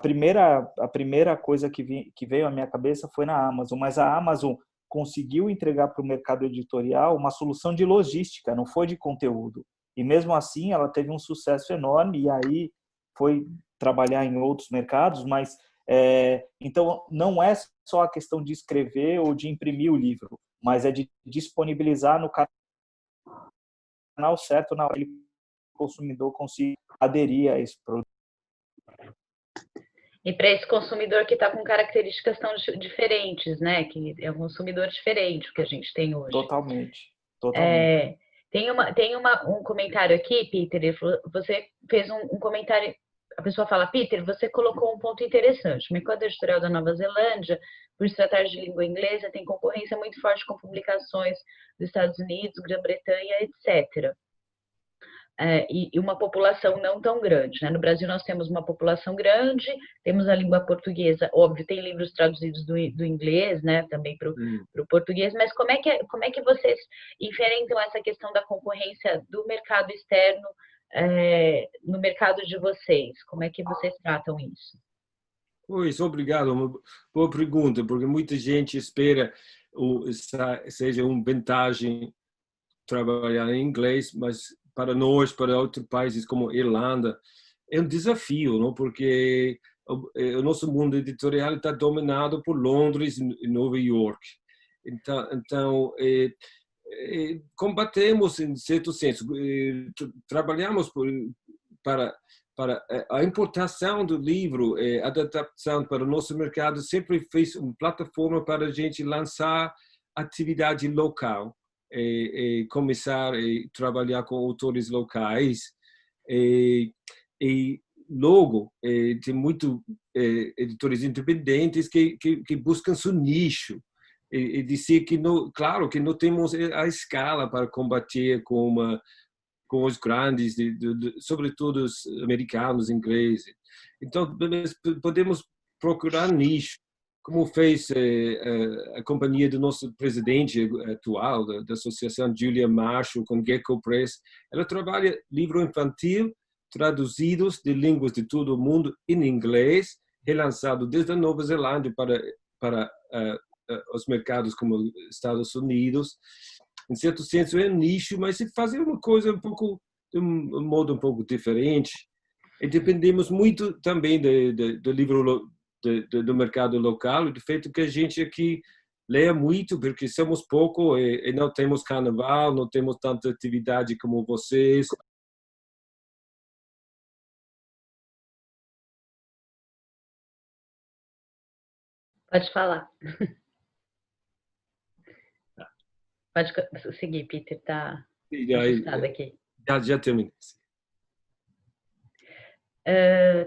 primeira coisa que veio à minha cabeça foi na Amazon, mas a Amazon conseguiu entregar para o mercado editorial uma solução de logística, não foi de conteúdo. E mesmo assim, ela teve um sucesso enorme e aí foi trabalhar em outros mercados, mas então não é só a questão de escrever ou de imprimir o livro, mas é de disponibilizar no canal certo na hora que o consumidor consiga aderir a esse produto. E para esse consumidor que está com características tão diferentes, né? Que é um consumidor diferente que a gente tem hoje. Totalmente. Totalmente. Tem um comentário aqui, Peter. Você fez um comentário. A pessoa fala, Peter, você colocou um ponto interessante. O mercado editorial da Nova Zelândia, por se tratar de língua inglesa, tem concorrência muito forte com publicações dos Estados Unidos, Grã-Bretanha, etc. E uma população não tão grande, né? No Brasil nós temos uma população grande, temos a língua portuguesa, óbvio, tem livros traduzidos do inglês, né? Também para o português, mas como é que vocês enfrentam essa questão da concorrência do mercado externo no mercado de vocês? Como é que vocês tratam isso? Pois, obrigado. Uma boa pergunta, porque muita gente espera seja uma vantagem trabalhar em inglês, mas para nós, para outros países como Irlanda, é um desafio, não? Porque o nosso mundo editorial está dominado por Londres e Nova York. Então combatemos, em certo senso, trabalhamos para a importação do livro, a adaptação para o nosso mercado, sempre fez uma plataforma para a gente lançar atividade local. Começar a trabalhar com autores locais e logo tem muito editores independentes que buscam seu nicho e dizer que não, claro que não temos a escala para combater com os grandes, sobretudo os americanos, ingleses. Então podemos procurar nicho, como fez a companhia do nosso presidente atual, da Associação Julia Marshall, com Gecko Press. Ela trabalha livro infantil traduzidos de línguas de todo o mundo em inglês, relançado desde a Nova Zelândia para os mercados como Estados Unidos. Em certo senso é um nicho, mas se fazer uma coisa de um modo um pouco diferente. E dependemos muito também do livro do mercado local, do feito que a gente aqui leia muito, porque somos pouco e não temos carnaval, não temos tanta atividade como vocês. Pode falar. Pode seguir, Peter, está ajustado aqui. Já terminei.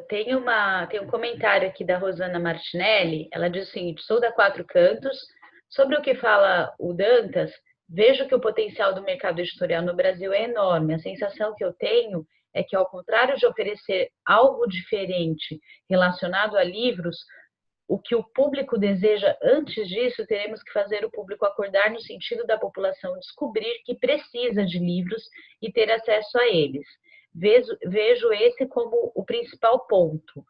Tem um comentário aqui da Rosana Martinelli. Ela diz o seguinte: sou da Quatro Cantos. Sobre o que fala o Dantas, vejo que o potencial do mercado editorial no Brasil é enorme. A sensação que eu tenho é que, ao contrário de oferecer algo diferente relacionado a livros, o que o público deseja antes disso, teremos que fazer o público acordar no sentido da população descobrir que precisa de livros e ter acesso a eles. Vejo esse como o principal ponto.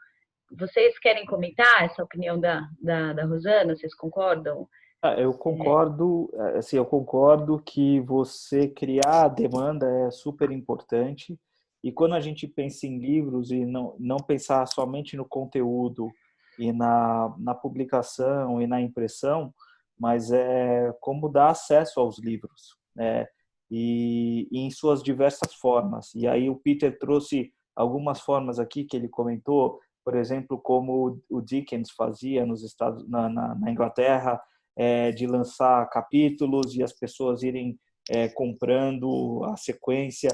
Vocês querem comentar essa opinião da Rosana? Vocês concordam? Eu concordo, assim, eu concordo que você criar a demanda é super importante. E quando a gente pensa em livros e não pensar somente no conteúdo e na publicação e na impressão, mas é como dar acesso aos livros, né? E em suas diversas formas. E aí o Peter trouxe algumas formas aqui que ele comentou, por exemplo, como o Dickens fazia na Inglaterra, de lançar capítulos e as pessoas irem comprando a sequência,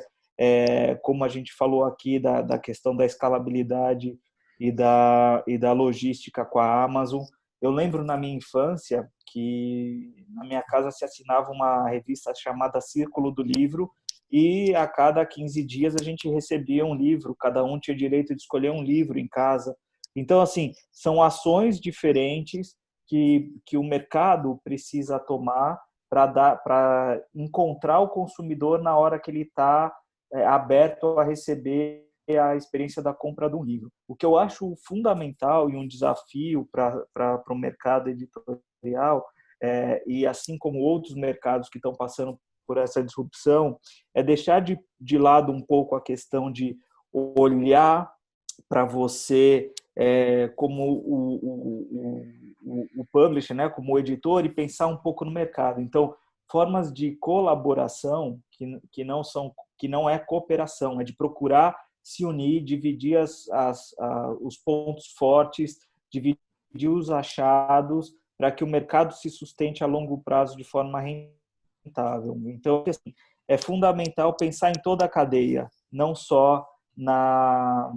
como a gente falou aqui da questão da escalabilidade e da logística com a Amazon. Eu lembro na minha infância que na minha casa se assinava uma revista chamada Círculo do Livro e a cada 15 dias a gente recebia um livro, cada um tinha direito de escolher um livro em casa. Então, assim, são ações diferentes que o mercado precisa tomar para encontrar o consumidor na hora que ele está aberto a receber a experiência da compra de um livro. O que eu acho fundamental e um desafio para o mercado editorial, e assim como outros mercados que estão passando por essa disrupção, é deixar de lado um pouco a questão de olhar para você como o publisher, né, como o editor, e pensar um pouco no mercado. Então, formas de colaboração que não é cooperação, é de procurar se unir, dividir os pontos fortes, dividir os achados, para que o mercado se sustente a longo prazo de forma rentável. Então, assim, é fundamental pensar em toda a cadeia, não só na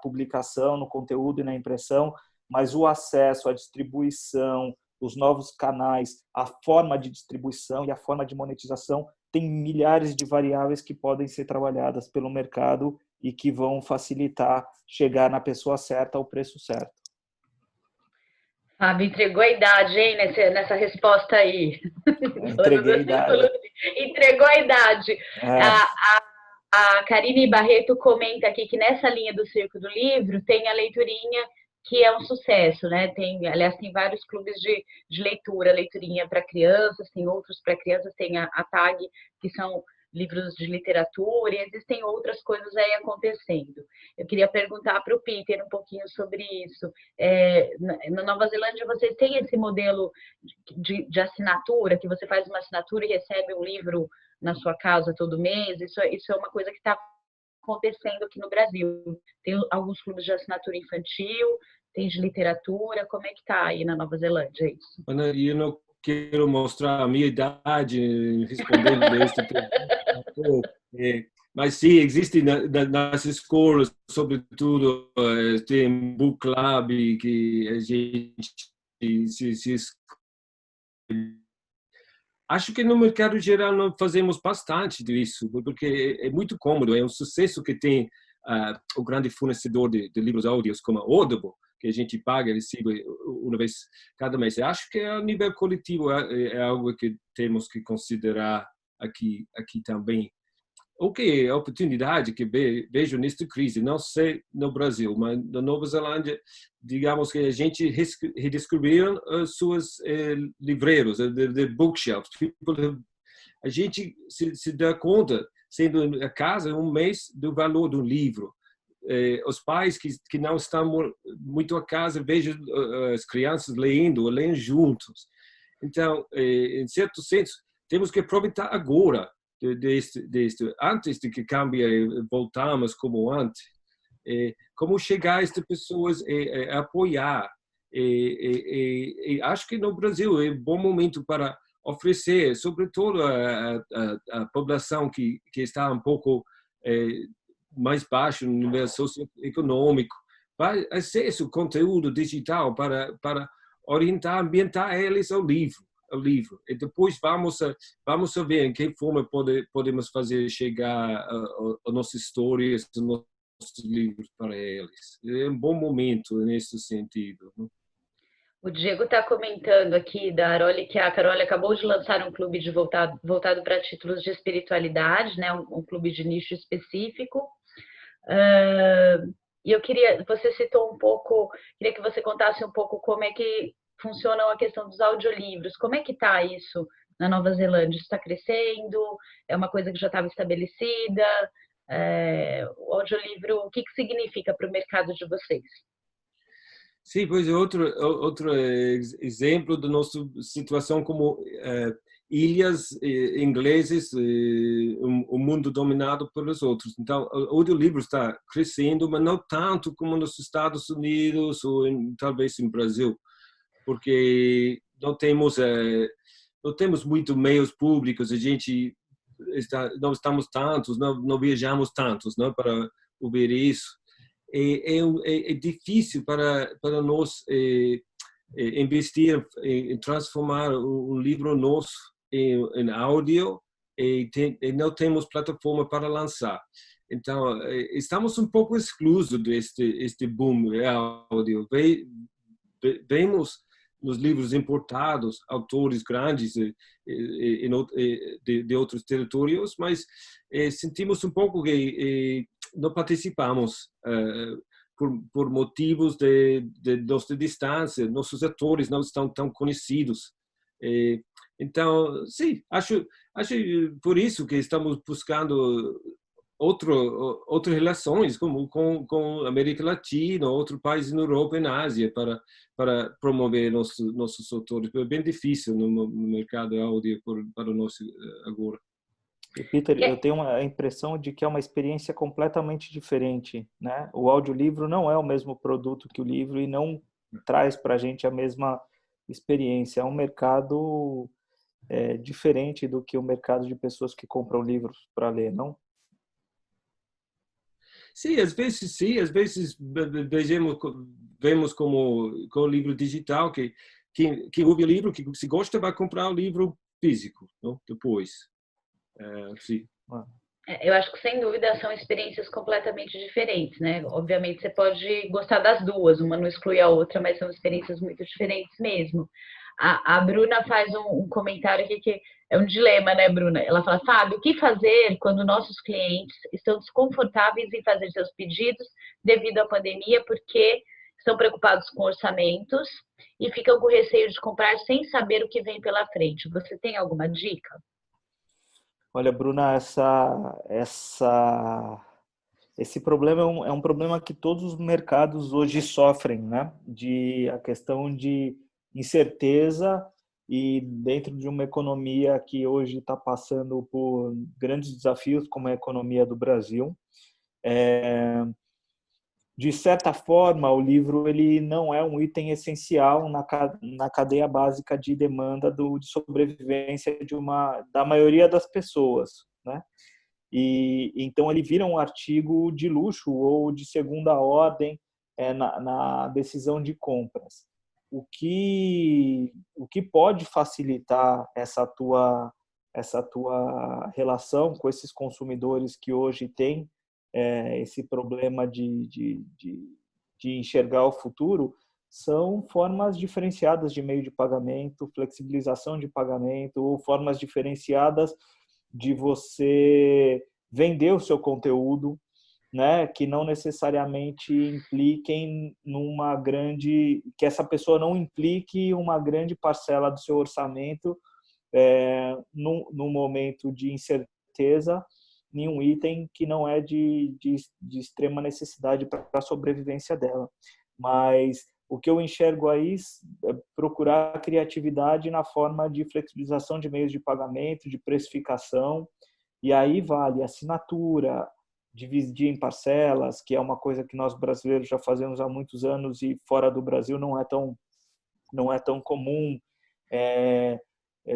publicação, no conteúdo e na impressão, mas o acesso, a distribuição, os novos canais, a forma de distribuição e a forma de monetização. Tem milhares de variáveis que podem ser trabalhadas pelo mercado e que vão facilitar chegar na pessoa certa ao preço certo. Fábio, entregou a idade, hein, nessa resposta aí. Entreguei a idade. Entregou a idade. A Karine Barreto comenta aqui que nessa linha do Circo do Livro tem a leiturinha, que é um sucesso, né? Aliás, tem vários clubes de leitura, leiturinha para crianças, tem outros para crianças, tem a TAG, que são livros de literatura, e existem outras coisas aí acontecendo. Eu queria perguntar para o Peter um pouquinho sobre isso. Na Nova Zelândia, vocês têm esse modelo de assinatura, que você faz uma assinatura e recebe um livro na sua casa todo mês? Isso é uma coisa que está acontecendo aqui no Brasil. Tem alguns clubes de assinatura infantil, tem de literatura. Como é que está aí na Nova Zelândia isso? Ana, eu não quero mostrar a minha idade respondendo esta pergunta, mas sim, existe nas escolas, sobretudo, tem book club que a gente se acho que no mercado geral nós fazemos bastante disso, porque é muito cômodo, é um sucesso que tem o grande fornecedor de livros áudios como a Audible, que a gente paga e recebe uma vez cada mês. Eu acho que a nível coletivo é algo que temos que considerar aqui também. O que é a oportunidade que vejo nesta crise, não sei no Brasil, mas na Nova Zelândia, digamos que a gente redescobriram suas livreiros, de bookshelves. A gente se dá conta, sendo a casa um mês, do valor do livro. Os pais que não estão muito a casa vejam as crianças lendo juntos. Então, em certo senso, temos que aproveitar agora antes de que cambie, voltamos como antes, como chegar a estas pessoas a apoiar. Acho que no Brasil é um bom momento para oferecer, sobretudo a população que está um pouco mais baixo no nível socioeconômico, vai acesso ao conteúdo digital para orientar, ambientar eles ao livro. E depois vamos a ver em que forma podemos fazer chegar a nossas histórias, os nossos livros para eles. É um bom momento nesse sentido. O Diego está comentando aqui da Aroli que a Carol acabou de lançar um clube voltado para títulos de espiritualidade, né? Um clube de nicho específico. E você citou um pouco, queria que você contasse um pouco como é que funciona a questão dos audiolivros. Como é que está isso na Nova Zelândia? Isso está crescendo? É uma coisa que já estava estabelecida? O audiolivro, o que significa para o mercado de vocês? Sim, pois é outro exemplo da nossa situação como ilhas ingleses, o mundo dominado pelos outros. Então, o audiolivro está crescendo, mas não tanto como nos Estados Unidos ou talvez no Brasil, porque não temos muito meios públicos, não estamos tantos, não viajamos tantos, não, para ouvir isso. É difícil para nós investir em transformar um livro nosso em áudio e não temos plataforma para lançar. Então, estamos um pouco excluídos deste boom áudio. Vemos nos livros importados autores grandes de outros territórios, mas sentimos um pouco que não participamos por motivos de nossa distância. Nossos atores não estão tão conhecidos. Então, sim, acho por isso que estamos buscando outras relações com a América Latina, outros países na Europa e na Ásia para promover nossos autores. É bem difícil no mercado áudio para nós agora. E Peter, eu tenho a impressão de que é uma experiência completamente diferente, né? O audiolivro não é o mesmo produto que o livro e não traz para a gente a mesma experiência. É um mercado diferente do que o mercado de pessoas que compram livros para ler, não? Sim, às vezes vemos como com o livro digital que quem ouve o livro, que se gosta, vai comprar o livro físico, não? Depois. Sim. Eu acho que, sem dúvida, são experiências completamente diferentes, né? Obviamente, você pode gostar das duas, uma não exclui a outra, mas são experiências muito diferentes mesmo. A Bruna faz um comentário aqui que é um dilema, né, Bruna? Ela fala, Fábio, o que fazer quando nossos clientes estão desconfortáveis em fazer seus pedidos devido à pandemia, porque estão preocupados com orçamentos e ficam com receio de comprar sem saber o que vem pela frente? Você tem alguma dica? Olha, Bruna, esse problema é um problema que todos os mercados hoje sofrem, né? A questão de incerteza e dentro de uma economia que hoje está passando por grandes desafios, como a economia do Brasil. De certa forma, o livro ele não é um item essencial na cadeia básica de demanda de sobrevivência da maioria das pessoas, né? E então ele vira um artigo de luxo ou de segunda ordem na decisão de compras. O que pode facilitar essa tua relação com esses consumidores que hoje têm esse problema de enxergar o futuro são formas diferenciadas de meio de pagamento, flexibilização de pagamento, ou formas diferenciadas de você vender o seu conteúdo, né, que não necessariamente impliquem que essa pessoa não implique uma grande parcela do seu orçamento num momento de incerteza, nenhum item que não é de extrema necessidade para a sobrevivência dela. Mas o que eu enxergo aí é procurar criatividade na forma de flexibilização de meios de pagamento, de precificação, e aí vale assinatura, dividir em parcelas, que é uma coisa que nós brasileiros já fazemos há muitos anos e fora do Brasil não é tão comum.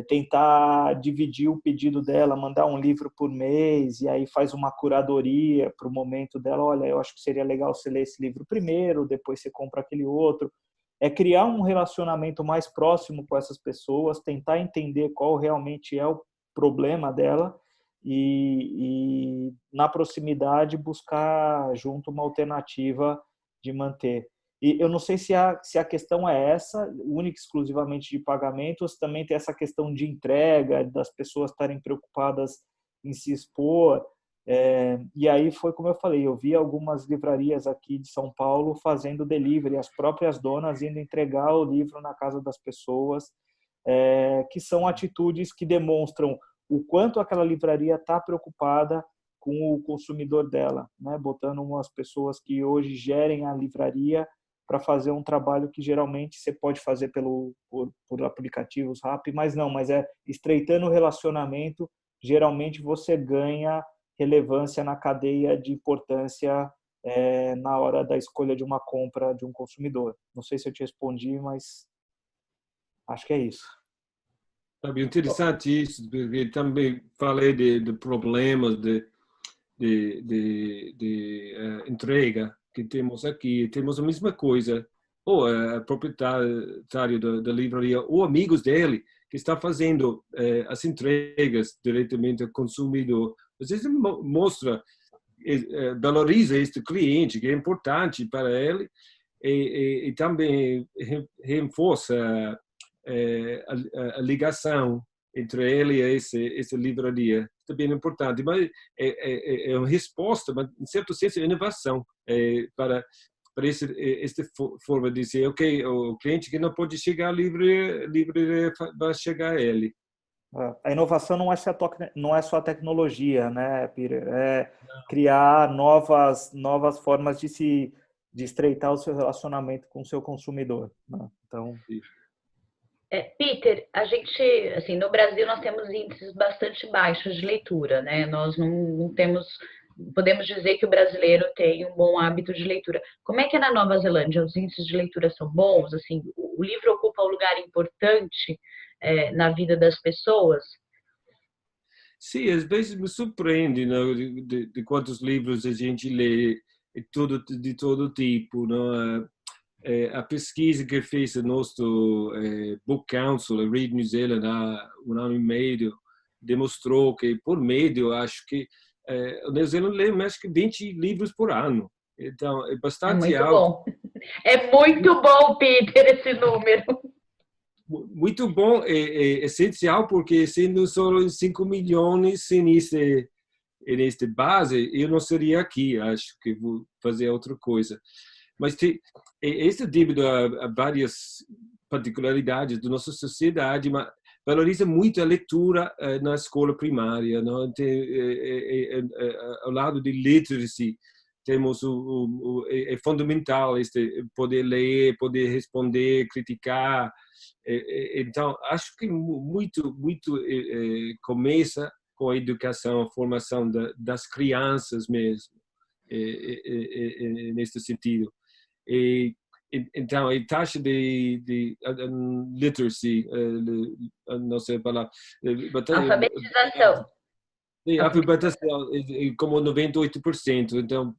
tentar dividir o pedido dela, mandar um livro por mês, e aí faz uma curadoria para o momento dela. Olha, eu acho que seria legal você ler esse livro primeiro, depois você compra aquele outro. É criar um relacionamento mais próximo com essas pessoas, tentar entender qual realmente é o problema dela e na proximidade, buscar junto uma alternativa de manter. E eu não sei se a questão é essa, única e exclusivamente de pagamentos, também tem essa questão de entrega, das pessoas estarem preocupadas em se expor. E aí foi como eu falei, eu vi algumas livrarias aqui de São Paulo fazendo delivery, as próprias donas indo entregar o livro na casa das pessoas, que são atitudes que demonstram o quanto aquela livraria está preocupada com o consumidor dela, né? Botando umas pessoas que hoje gerem a livraria para fazer um trabalho que geralmente você pode fazer por aplicativos rápidos, mas é estreitando o relacionamento, geralmente você ganha relevância na cadeia de importância na hora da escolha de uma compra de um consumidor. Não sei se eu te respondi, mas acho que é isso. Sabe, interessante isso, porque também falei de problemas de entrega que temos aqui. Temos a mesma coisa. Ou a proprietário da livraria, ou amigos dele, que está fazendo as entregas diretamente ao consumidor. Às vezes mostra, valoriza este cliente, que é importante para ele, e também reforça a ligação entre ele e essa livraria. Também é importante, mas é uma resposta, mas em certo senso é inovação para esta forma de dizer, ok, o cliente que não pode chegar à livraria vai chegar a ele. A inovação não é só a tecnologia, né, Peter? É criar novas formas de estreitar o seu relacionamento com o seu consumidor, né? Então, Peter, a gente, assim, no Brasil nós temos índices bastante baixos de leitura, né? Nós não temos, podemos dizer que o brasileiro tem um bom hábito de leitura. Como é que é na Nova Zelândia? Os índices de leitura são bons? Assim, o livro ocupa um lugar importante na vida das pessoas? Sim, às vezes me surpreende, né, de quantos livros a gente lê, de todo tipo, né? A pesquisa que fez o nosso Book Council, a Read New Zealand, há um ano e meio, demonstrou que, por médio, acho que o New Zealand lê mais que 20 livros por ano. Então, é bastante muito alto. Bom. É muito bom, Peter, esse número. Muito bom, é essencial, porque sendo só 5 milhões nesta base, eu não seria aqui, acho que vou fazer outra coisa. Mas isso devido a várias particularidades da nossa sociedade, mas valoriza muito a leitura na escola primária. Não? Ao lado de literacy, temos é fundamental este poder ler, poder responder, criticar. Então, acho que muito começa com a educação, a formação das crianças mesmo, neste sentido. Então, a taxa de literacy, não sei a palavra. Alfabetização. Alfabetização é como 98%. Então,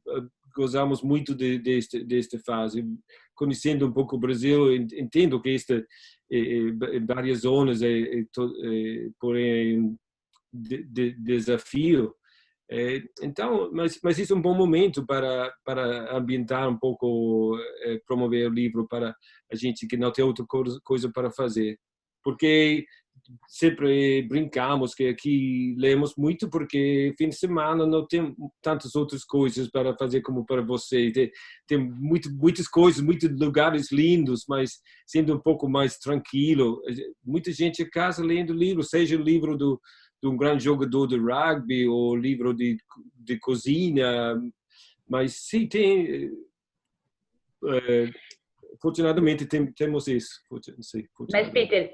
gozamos muito desta fase. Conhecendo um pouco o Brasil, entendo que em várias zonas porém desafio. Então, mas isso é um bom momento para ambientar um pouco, promover o livro para a gente que não tem outra coisa para fazer. Porque sempre brincamos que aqui lemos muito porque fim de semana não tem tantas outras coisas para fazer como para você. Tem muitas coisas, muitos lugares lindos, mas sendo um pouco mais tranquilo. Muita gente em casa lendo livro, seja o livro de um grande jogador de rugby ou livro de cozinha, mas sim, tem... Fortunadamente temos isso. Mas, Peter,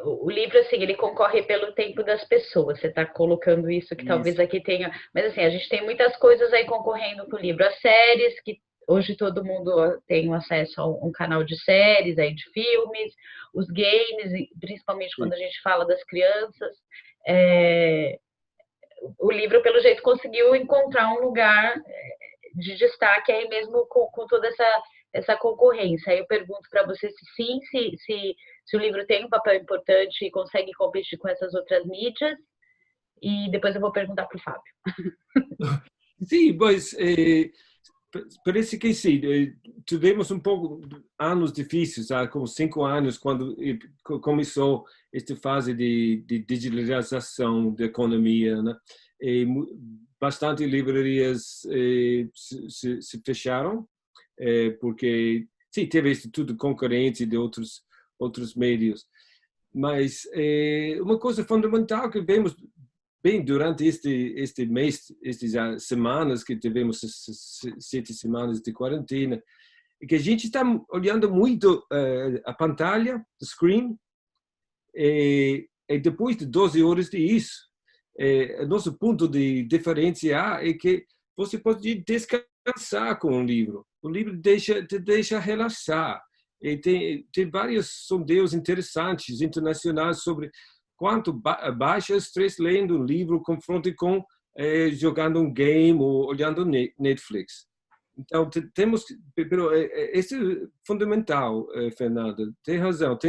o livro, assim, ele concorre pelo tempo das pessoas. Você está colocando isso que talvez aqui tenha... Mas, assim, a gente tem muitas coisas aí concorrendo com o livro. As séries, que hoje todo mundo tem acesso a um canal de séries, aí de filmes, os games, principalmente quando a gente fala das crianças. O livro, pelo jeito, conseguiu encontrar um lugar de destaque aí mesmo com toda essa concorrência. Aí eu pergunto para você se sim, se o livro tem um papel importante e consegue competir com essas outras mídias, e depois eu vou perguntar para o Fábio. Sim, mas parece que sim. Tivemos um pouco anos difíceis, como 5 anos, quando começou esta fase de digitalização da economia, né? E bastante livrarias se fecharam, porque sim, teve esse tudo de concorrência de outros meios. Mas uma coisa fundamental que vemos bem durante este mês, estas semanas que tivemos 7 semanas de quarentena, é que a gente está olhando muito a pantalha, o screen, e depois de 12 horas de isso, nosso ponto de diferenciar é que você pode descansar com o livro. O livro te deixa relaxar. E tem vários sondeios interessantes internacionais sobre quanto baixa o estresse lendo um livro, confronte com jogando um game ou olhando Netflix. Então, temos, isso é fundamental, Fernanda, tem razão.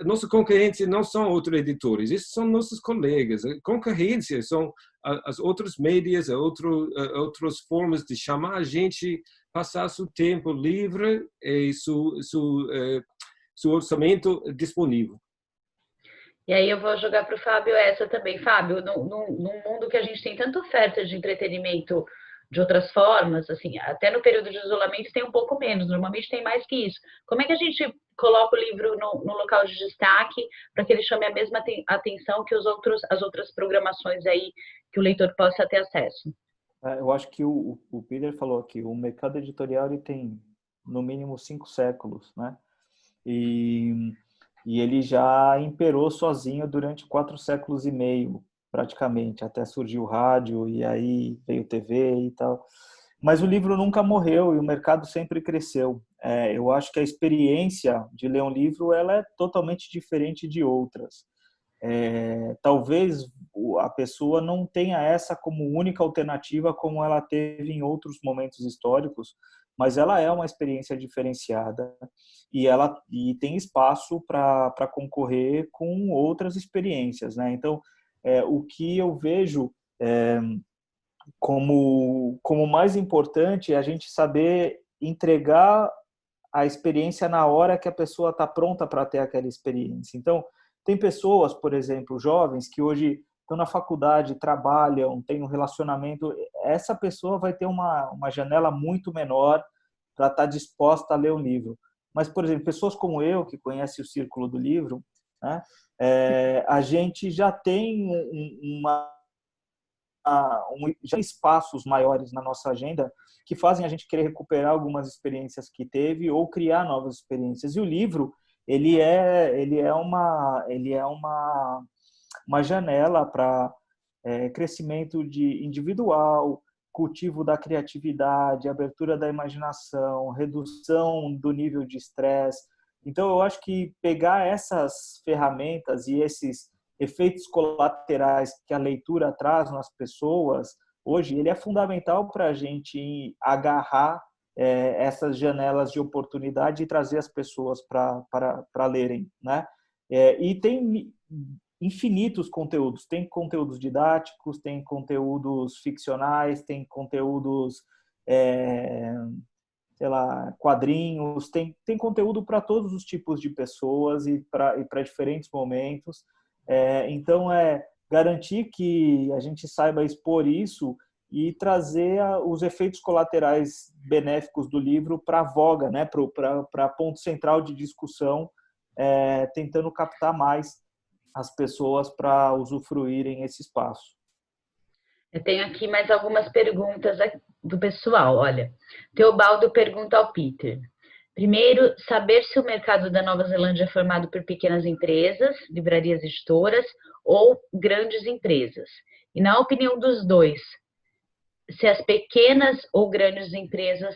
Nossa concorrência não são outros editores, esses são nossos colegas. A concorrência são as outras mídias, outras formas de chamar a gente passar seu tempo livre e seu orçamento disponível. E aí eu vou jogar para o Fábio essa também. Fábio, num mundo que a gente tem tanta oferta de entretenimento de outras formas, assim, até no período de isolamento tem um pouco menos, normalmente tem mais que isso. Como é que a gente coloca o livro no local de destaque para que ele chame a mesma atenção que as outras programações aí que o leitor possa ter acesso? Eu acho que o Peter falou aqui, o mercado editorial ele tem no mínimo 5 séculos, né? E ele já imperou sozinho durante 4 séculos e meio, praticamente, até surgiu o rádio e aí veio TV e tal. Mas o livro nunca morreu e o mercado sempre cresceu. Eu acho que a experiência de ler um livro ela é totalmente diferente de outras. Talvez a pessoa não tenha essa como única alternativa como ela teve em outros momentos históricos, mas ela é uma experiência diferenciada e tem espaço para concorrer com outras experiências, né? Então, o que eu vejo como mais importante é a gente saber entregar a experiência na hora que a pessoa está pronta para ter aquela experiência. Então, tem pessoas, por exemplo, jovens, que hoje estão na faculdade, trabalham, têm um relacionamento. Essa pessoa vai ter uma janela muito menor para estar disposta a ler um livro. Mas, por exemplo, pessoas como eu, que conhecem o Círculo do Livro, né, a gente já tem já espaços maiores na nossa agenda que fazem a gente querer recuperar algumas experiências que teve ou criar novas experiências. E o livro, ele é uma janela para crescimento individual, cultivo da criatividade, abertura da imaginação, redução do nível de estresse. Então, eu acho que pegar essas ferramentas e esses efeitos colaterais que a leitura traz nas pessoas, hoje, ele é fundamental para a gente agarrar essas janelas de oportunidade e trazer as pessoas para lerem, né? E tem infinitos conteúdos. Tem conteúdos didáticos, tem conteúdos ficcionais, tem conteúdos, sei lá, quadrinhos, tem conteúdo para todos os tipos de pessoas e para diferentes momentos. Então, garantir que a gente saiba expor isso e trazer os efeitos colaterais benéficos do livro para a voga, né? para ponto central de discussão, tentando captar mais as pessoas para usufruírem esse espaço. Eu tenho aqui mais algumas perguntas do pessoal. Olha, Teobaldo pergunta ao Peter. Primeiro, saber se o mercado da Nova Zelândia é formado por pequenas empresas, livrarias editoras ou grandes empresas. E na opinião dos dois, se as pequenas ou grandes empresas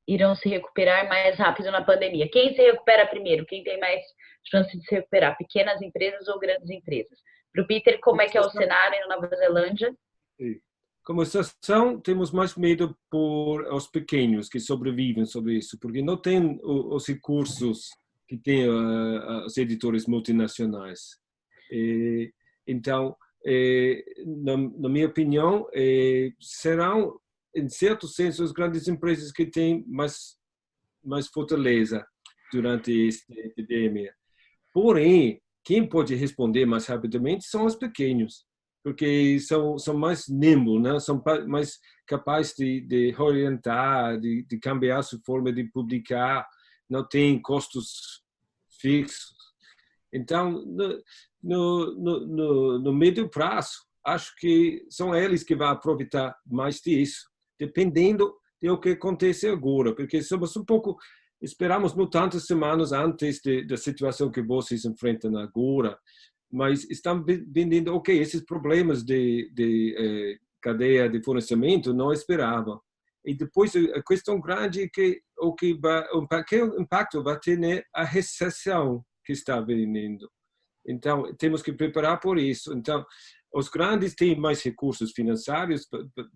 irão se recuperar mais rápido na pandemia? Quem se recupera primeiro? Quem tem mais chance de se recuperar? Pequenas empresas ou grandes empresas? Para o Peter, como é que é o cenário na Nova Zelândia? Como situação, temos mais medo por os pequenos que sobrevivem sobre isso, porque não tem os recursos que têm os editores multinacionais. Então, na minha opinião, serão, em certo senso, as grandes empresas que têm mais fortaleza durante esta epidemia. Porém, quem pode responder mais rapidamente são os pequenos, porque são mais nimble, né? São mais capazes de orientar, de cambiar sua forma de publicar, não tem custos fixos. Então, no médio prazo, acho que são eles que vão aproveitar mais disso, dependendo do que acontece agora, porque somos um pouco, esperamos não tantas semanas antes da situação que vocês enfrentam agora, mas estão vendendo, ok, esses problemas de cadeia de fornecimento não esperavam. E depois a questão grande é que que impacto vai ter a recessão que está vindo. Então, temos que preparar por isso. Então, os grandes têm mais recursos financeiros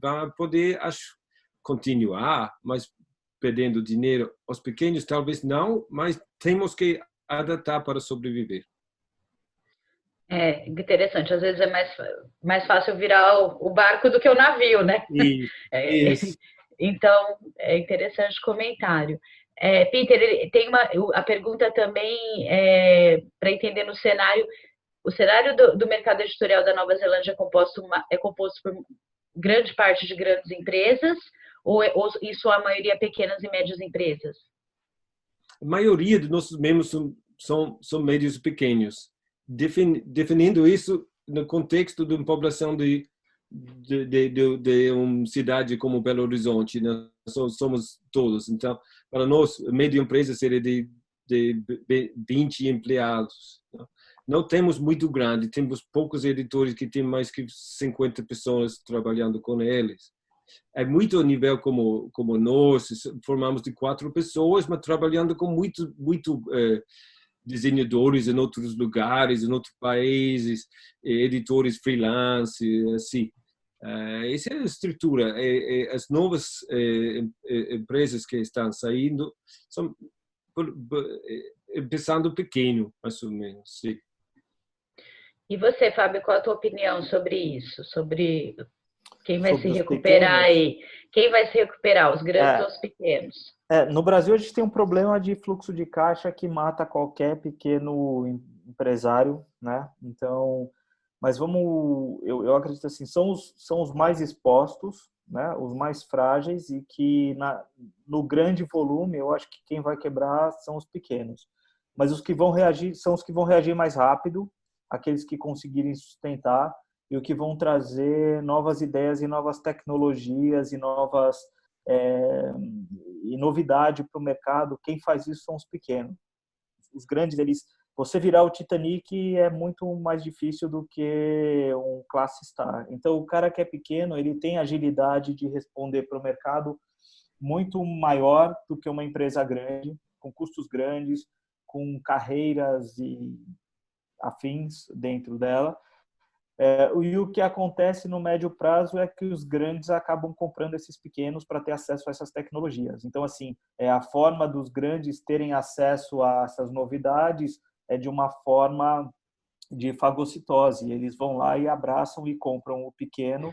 para poder, acho, continuar, mas perdendo dinheiro. Os pequenos talvez não, mas temos que adaptar para sobreviver. É interessante, às vezes é mais fácil virar o barco do que o navio, né? Isso. Então, é interessante o comentário. Peter, tem a pergunta também para entender no cenário. O cenário do mercado editorial da Nova Zelândia é composto por grande parte de grandes empresas ou isso a maioria pequenas e médias empresas? A maioria dos nossos membros são médios e pequenos. Definindo isso no contexto de uma população de uma cidade como Belo Horizonte, né? Somos todos. Então, para nós, média empresa seria de 20 empregados. Não temos muito grande, temos poucos editores que têm mais que 50 pessoas trabalhando com eles. É muito a nível como nós, formamos de 4 pessoas, mas trabalhando com muito desenhadores em outros lugares, em outros países, editores freelance, assim. Essa é a estrutura. As novas empresas que estão saindo são começando pequeno, mais ou menos. Sim. E você, Fábio, qual a tua opinião sobre isso? Sobre quem vai se recuperar e quem vai se recuperar, os grandes ou os pequenos? No Brasil, a gente tem um problema de fluxo de caixa que mata qualquer pequeno empresário, né? Então, mas eu acredito assim, são os mais expostos, né? Os mais frágeis e que no grande volume, eu acho que quem vai quebrar são os pequenos. Mas os que vão reagir são os que vão reagir mais rápido, aqueles que conseguirem sustentar e o que vão trazer novas ideias e novas tecnologias e novidade para o mercado. Quem faz isso são os pequenos. Os grandes, você virar o Titanic é muito mais difícil do que um Classe Star. Então, o cara que é pequeno, ele tem agilidade de responder para o mercado muito maior do que uma empresa grande, com custos grandes, com carreiras e afins dentro dela. E o que acontece no médio prazo é que os grandes acabam comprando esses pequenos para ter acesso a essas tecnologias. Então, assim, a forma dos grandes terem acesso a essas novidades é de uma forma de fagocitose. Eles vão lá e abraçam e compram o pequeno.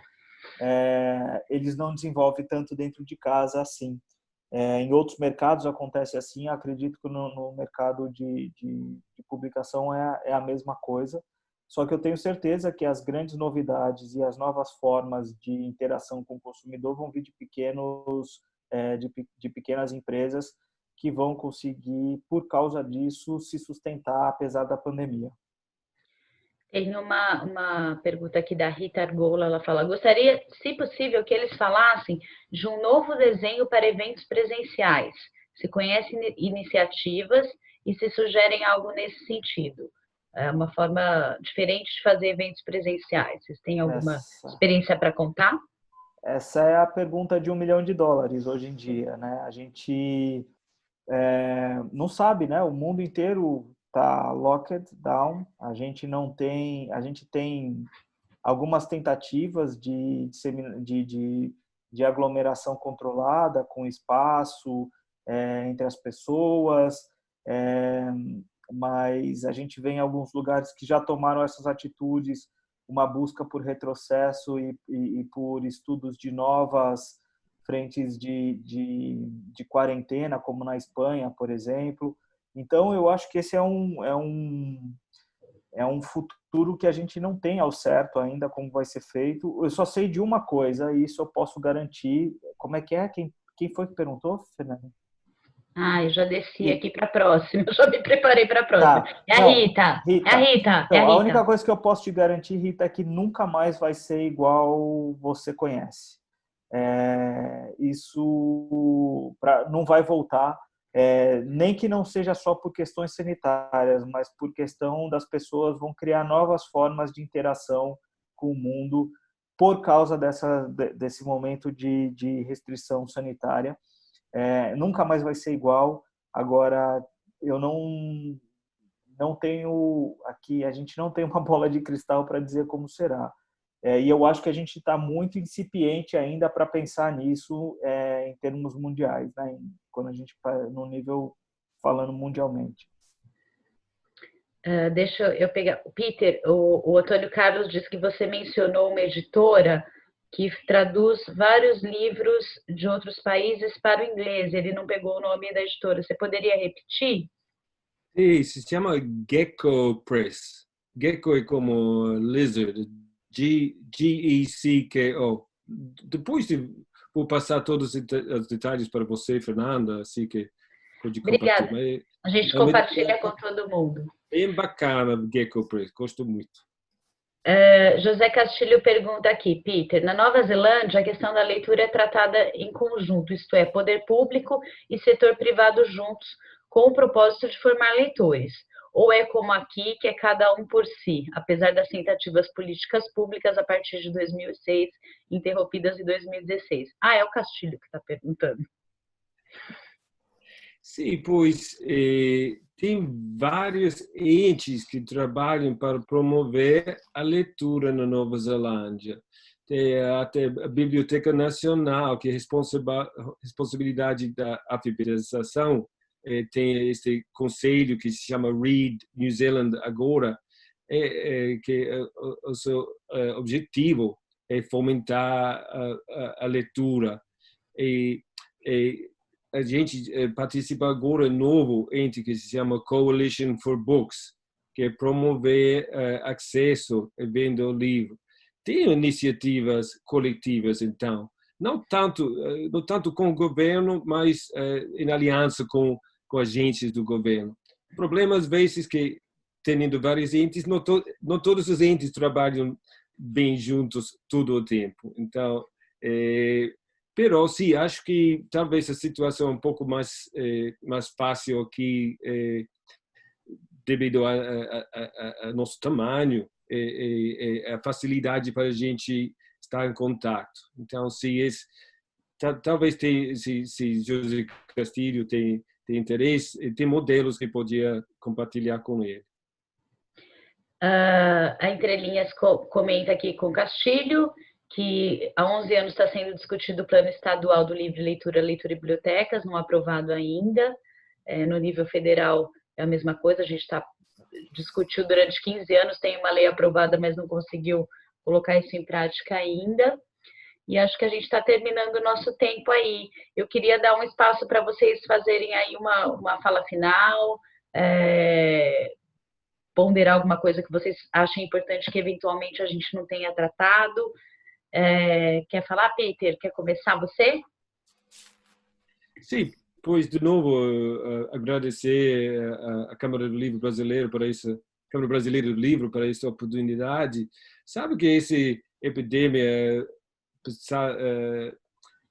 Eles não desenvolvem tanto dentro de casa assim. Em outros mercados acontece assim. Acredito que no mercado de publicação é a mesma coisa. Só que eu tenho certeza que as grandes novidades e as novas formas de interação com o consumidor vão vir de pequenas empresas que vão conseguir, por causa disso, se sustentar apesar da pandemia. Tem uma pergunta aqui da Rita Argola, ela fala: gostaria, se possível, que eles falassem de um novo desenho para eventos presenciais. Se conhecem iniciativas e se sugerem algo nesse sentido. É uma forma diferente de fazer eventos presenciais. Vocês têm alguma experiência para contar? essa é a pergunta de $1 milhão hoje em dia, né? A gente não sabe, né? O mundo inteiro está locked down. A gente tem algumas tentativas de aglomeração controlada, com espaço entre as pessoas, mas a gente vê em alguns lugares que já tomaram essas atitudes, uma busca por retrocesso e por estudos de novas frentes de quarentena, como na Espanha, por exemplo. Então, eu acho que esse é um futuro que a gente não tem ao certo ainda como vai ser feito. Eu só sei de uma coisa, e isso eu posso garantir. Como é que é? Quem foi que perguntou, Fernanda? Eu já desci aqui para a próxima, eu já me preparei para a próxima. Tá. É a Rita. Rita. É a Rita. Então, é a Rita. A única coisa que eu posso te garantir, Rita, é que nunca mais vai ser igual você conhece. Isso não vai voltar, nem que não seja só por questões sanitárias, mas por questão das pessoas vão criar novas formas de interação com o mundo por causa desse momento de restrição sanitária. Nunca mais vai ser igual. Agora, eu não tenho aqui, a gente não tem uma bola de cristal para dizer como será. E eu acho que a gente está muito incipiente ainda para pensar nisso em termos mundiais, né? Quando a gente no nível falando mundialmente. Deixa eu pegar. Peter, o Antônio Carlos disse que você mencionou uma editora que traduz vários livros de outros países para o inglês. Ele não pegou o nome da editora. Você poderia repetir? Sim, se chama Gecko Press. Gecko é como lizard, Gecko. Depois vou passar todos os detalhes para você, Fernanda, assim que pode compartilhar. Obrigada. A gente compartilha com todo mundo. Bem bacana, Gecko Press, gosto muito. José Castilho pergunta aqui, Peter, na Nova Zelândia a questão da leitura é tratada em conjunto, isto é, poder público e setor privado juntos, com o propósito de formar leitores. Ou é como aqui, que é cada um por si, apesar das tentativas políticas públicas a partir de 2006, interrompidas em 2016? É o Castilho que está perguntando. Sim, pois tem vários entes que trabalham para promover a leitura na Nova Zelândia. Tem até a Biblioteca Nacional, que é responsabilidade da alfabetização. Tem este conselho que se chama Read New Zealand agora, que o seu objetivo é fomentar a leitura. A gente participa agora em um novo ente que se chama Coalition for Books, que é promover acesso a venda do livro. Tem iniciativas coletivas, então, não tanto com o governo, mas em aliança com agentes do governo. O problema, às vezes, que tendo vários entes, não todos os entes trabalham bem juntos todo o tempo. Então, pero sim, acho que talvez a situação é um pouco mais fácil aqui devido ao nosso tamanho e a facilidade para a gente estar em contato. Então, talvez se José Castilho tem interesse, tem modelos que podia compartilhar com ele. A Entrelinhas comenta aqui com Castilho que há 11 anos está sendo discutido o plano estadual do livre leitura e bibliotecas, não aprovado ainda. No nível federal é a mesma coisa, a gente discutiu durante 15 anos, tem uma lei aprovada, mas não conseguiu colocar isso em prática ainda. E acho que a gente está terminando o nosso tempo aí. Eu queria dar um espaço para vocês fazerem aí uma fala final, ponderar alguma coisa que vocês achem importante que eventualmente a gente não tenha tratado. Quer falar, Peter? Quer começar você? Sim, pois de novo agradecer a Câmara do Livro Brasileiro Câmara Brasileira do Livro para essa oportunidade. Sabe que essa epidemia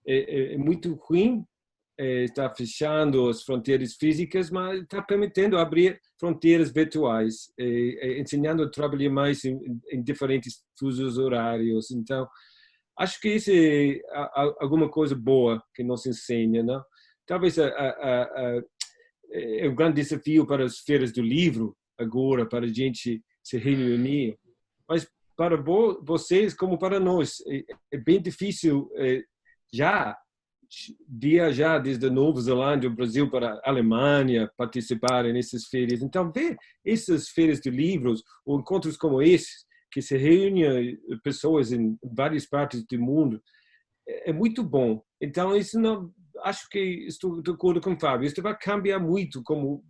é muito ruim, está fechando as fronteiras físicas, mas está permitindo abrir fronteiras virtuais, ensinando a trabalhar mais em diferentes fusos horários. Então, acho que isso é alguma coisa boa que nos ensina, não? Talvez é um grande desafio para as feiras do livro agora, para a gente se reunir. Mas para vocês, como para nós, é bem difícil já viajar desde Nova Zelândia, o Brasil, para a Alemanha, participar nessas feiras. Então, ver essas feiras de livros, ou encontros como esses, que se reúnem pessoas em várias partes do mundo, é muito bom. Então, isso não, acho que estou de acordo com o Fábio. Isso vai cambiar muito como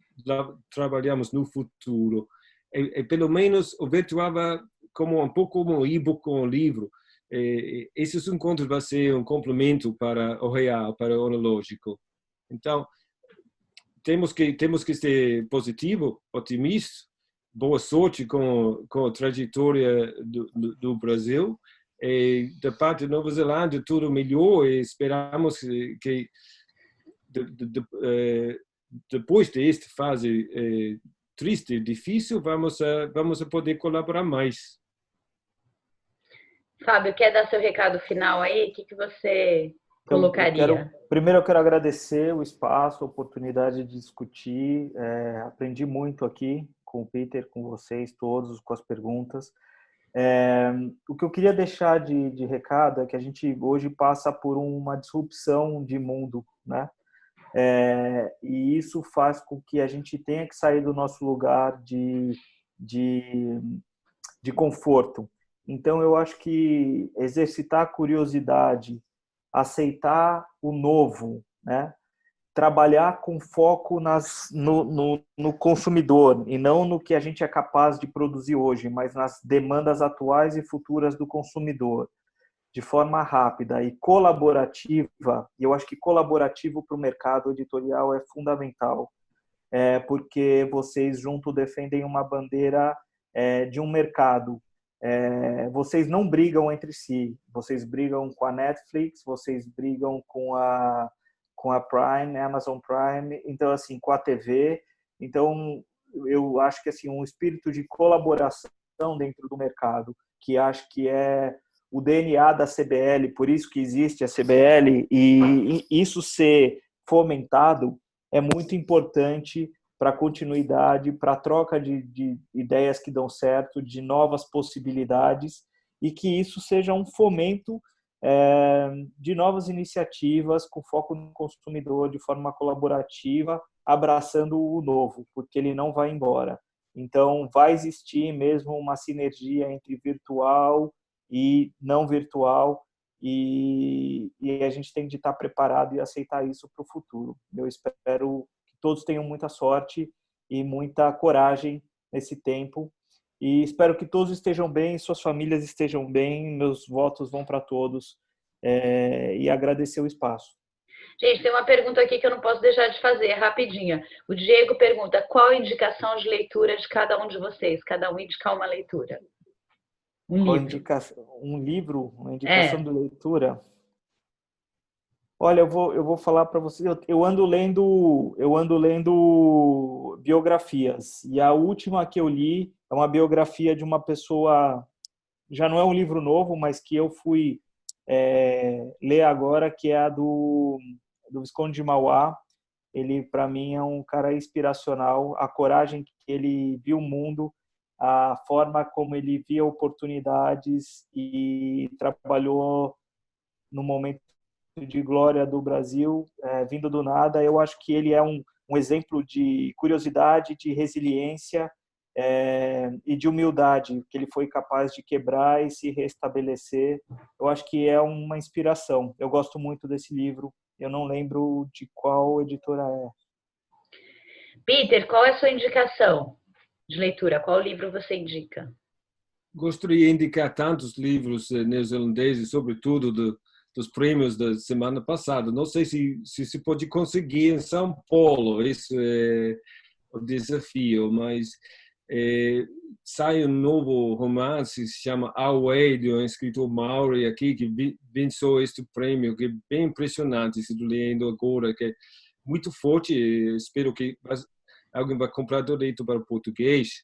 trabalhamos no futuro. Pelo menos o virtual vai como um pouco como o e-book com o livro. Esses encontros vão ser um complemento para o real, para o analógico. Então, temos que ser positivo, otimista. Boa sorte com a trajetória do Brasil. Da parte de Nova Zelândia, tudo melhor e esperamos que depois desta fase triste e difícil, vamos a poder colaborar mais. Fábio, quer dar seu recado final aí? O que você colocaria? Primeiro eu quero agradecer o espaço, a oportunidade de discutir. Aprendi muito aqui com o Peter, com vocês todos, com as perguntas. O que eu queria deixar de recado é que a gente hoje passa por uma disrupção de mundo, né? E isso faz com que a gente tenha que sair do nosso lugar de conforto. Então, eu acho que exercitar a curiosidade, aceitar o novo, né? Trabalhar com foco no consumidor e não no que a gente é capaz de produzir hoje, mas nas demandas atuais e futuras do consumidor, de forma rápida e colaborativa. E eu acho que colaborativo para o mercado editorial é fundamental, porque vocês juntos defendem uma bandeira de um mercado. Vocês não brigam entre si, vocês brigam com a Netflix, vocês brigam com a Prime, Amazon Prime, então assim, com a TV. Então, eu acho que assim, um espírito de colaboração dentro do mercado, que acho que é o DNA da CBL, por isso que existe a CBL, e isso ser fomentado é muito importante para a continuidade, para a troca de ideias que dão certo, de novas possibilidades, e que isso seja um fomento de novas iniciativas com foco no consumidor, de forma colaborativa, abraçando o novo, porque ele não vai embora. Então, vai existir mesmo uma sinergia entre virtual e não virtual, e a gente tem de estar preparado e aceitar isso para o futuro. Eu espero que todos tenham muita sorte e muita coragem nesse tempo, e espero que todos estejam bem, suas famílias estejam bem. Meus votos vão para todos, e agradecer o espaço. Gente, tem uma pergunta aqui que eu não posso deixar de fazer, é rapidinha. O Diego pergunta: qual a indicação de leitura de cada um de vocês? Cada um indicar uma leitura. Um livro, uma indicação de leitura. Olha, eu vou falar para vocês. Eu ando lendo biografias, e a última que eu li é uma biografia de uma pessoa. Já não é um livro novo, mas que eu fui ler agora, que é a do Visconde de Mauá. Ele, para mim, é um cara inspiracional. A coragem que ele viu o mundo, a forma como ele via oportunidades e trabalhou no momento de glória do Brasil, vindo do nada. Eu acho que ele é um exemplo de curiosidade, de resiliência e de humildade, que ele foi capaz de quebrar e se restabelecer. Eu acho que é uma inspiração. Eu gosto muito desse livro. Eu não lembro de qual editora é. Peter, qual é a sua indicação de leitura? Qual livro você indica? Gostaria de indicar tantos livros neozelandeses, sobretudo dos prêmios da semana passada. Não sei se pode conseguir em São Paulo, esse é o desafio, mas sai um novo romance que se chama Away, de um escritor maori aqui, que venceu este prêmio, que é bem impressionante, estou lendo agora, que é muito forte. Espero que alguém vai comprar direito para o português,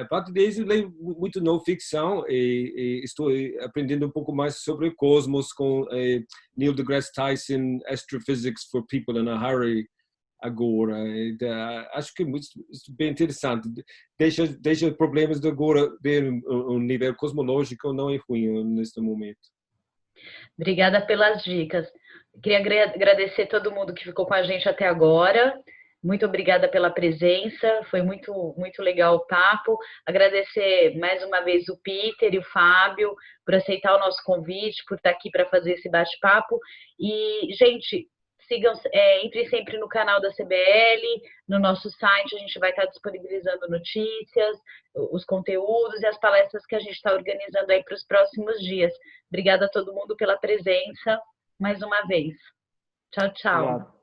A partir disso, eu leio muito não ficção e estou aprendendo um pouco mais sobre o cosmos com Neil deGrasse Tyson, Astrophysics for People in a Hurry, agora. Acho que é muito, bem interessante. Deixa problemas de agora ver um nível cosmológico não é ruim neste momento. Obrigada pelas dicas. Queria agradecer todo mundo que ficou com a gente até agora. Muito obrigada pela presença, foi muito, muito legal o papo. Agradecer mais uma vez o Peter e o Fábio por aceitar o nosso convite, por estar aqui para fazer esse bate-papo. E, gente, sigam, entre sempre no canal da CBL, no nosso site a gente vai estar disponibilizando notícias, os conteúdos e as palestras que a gente está organizando aí para os próximos dias. Obrigada a todo mundo pela presença, mais uma vez. Tchau, tchau. Obrigado.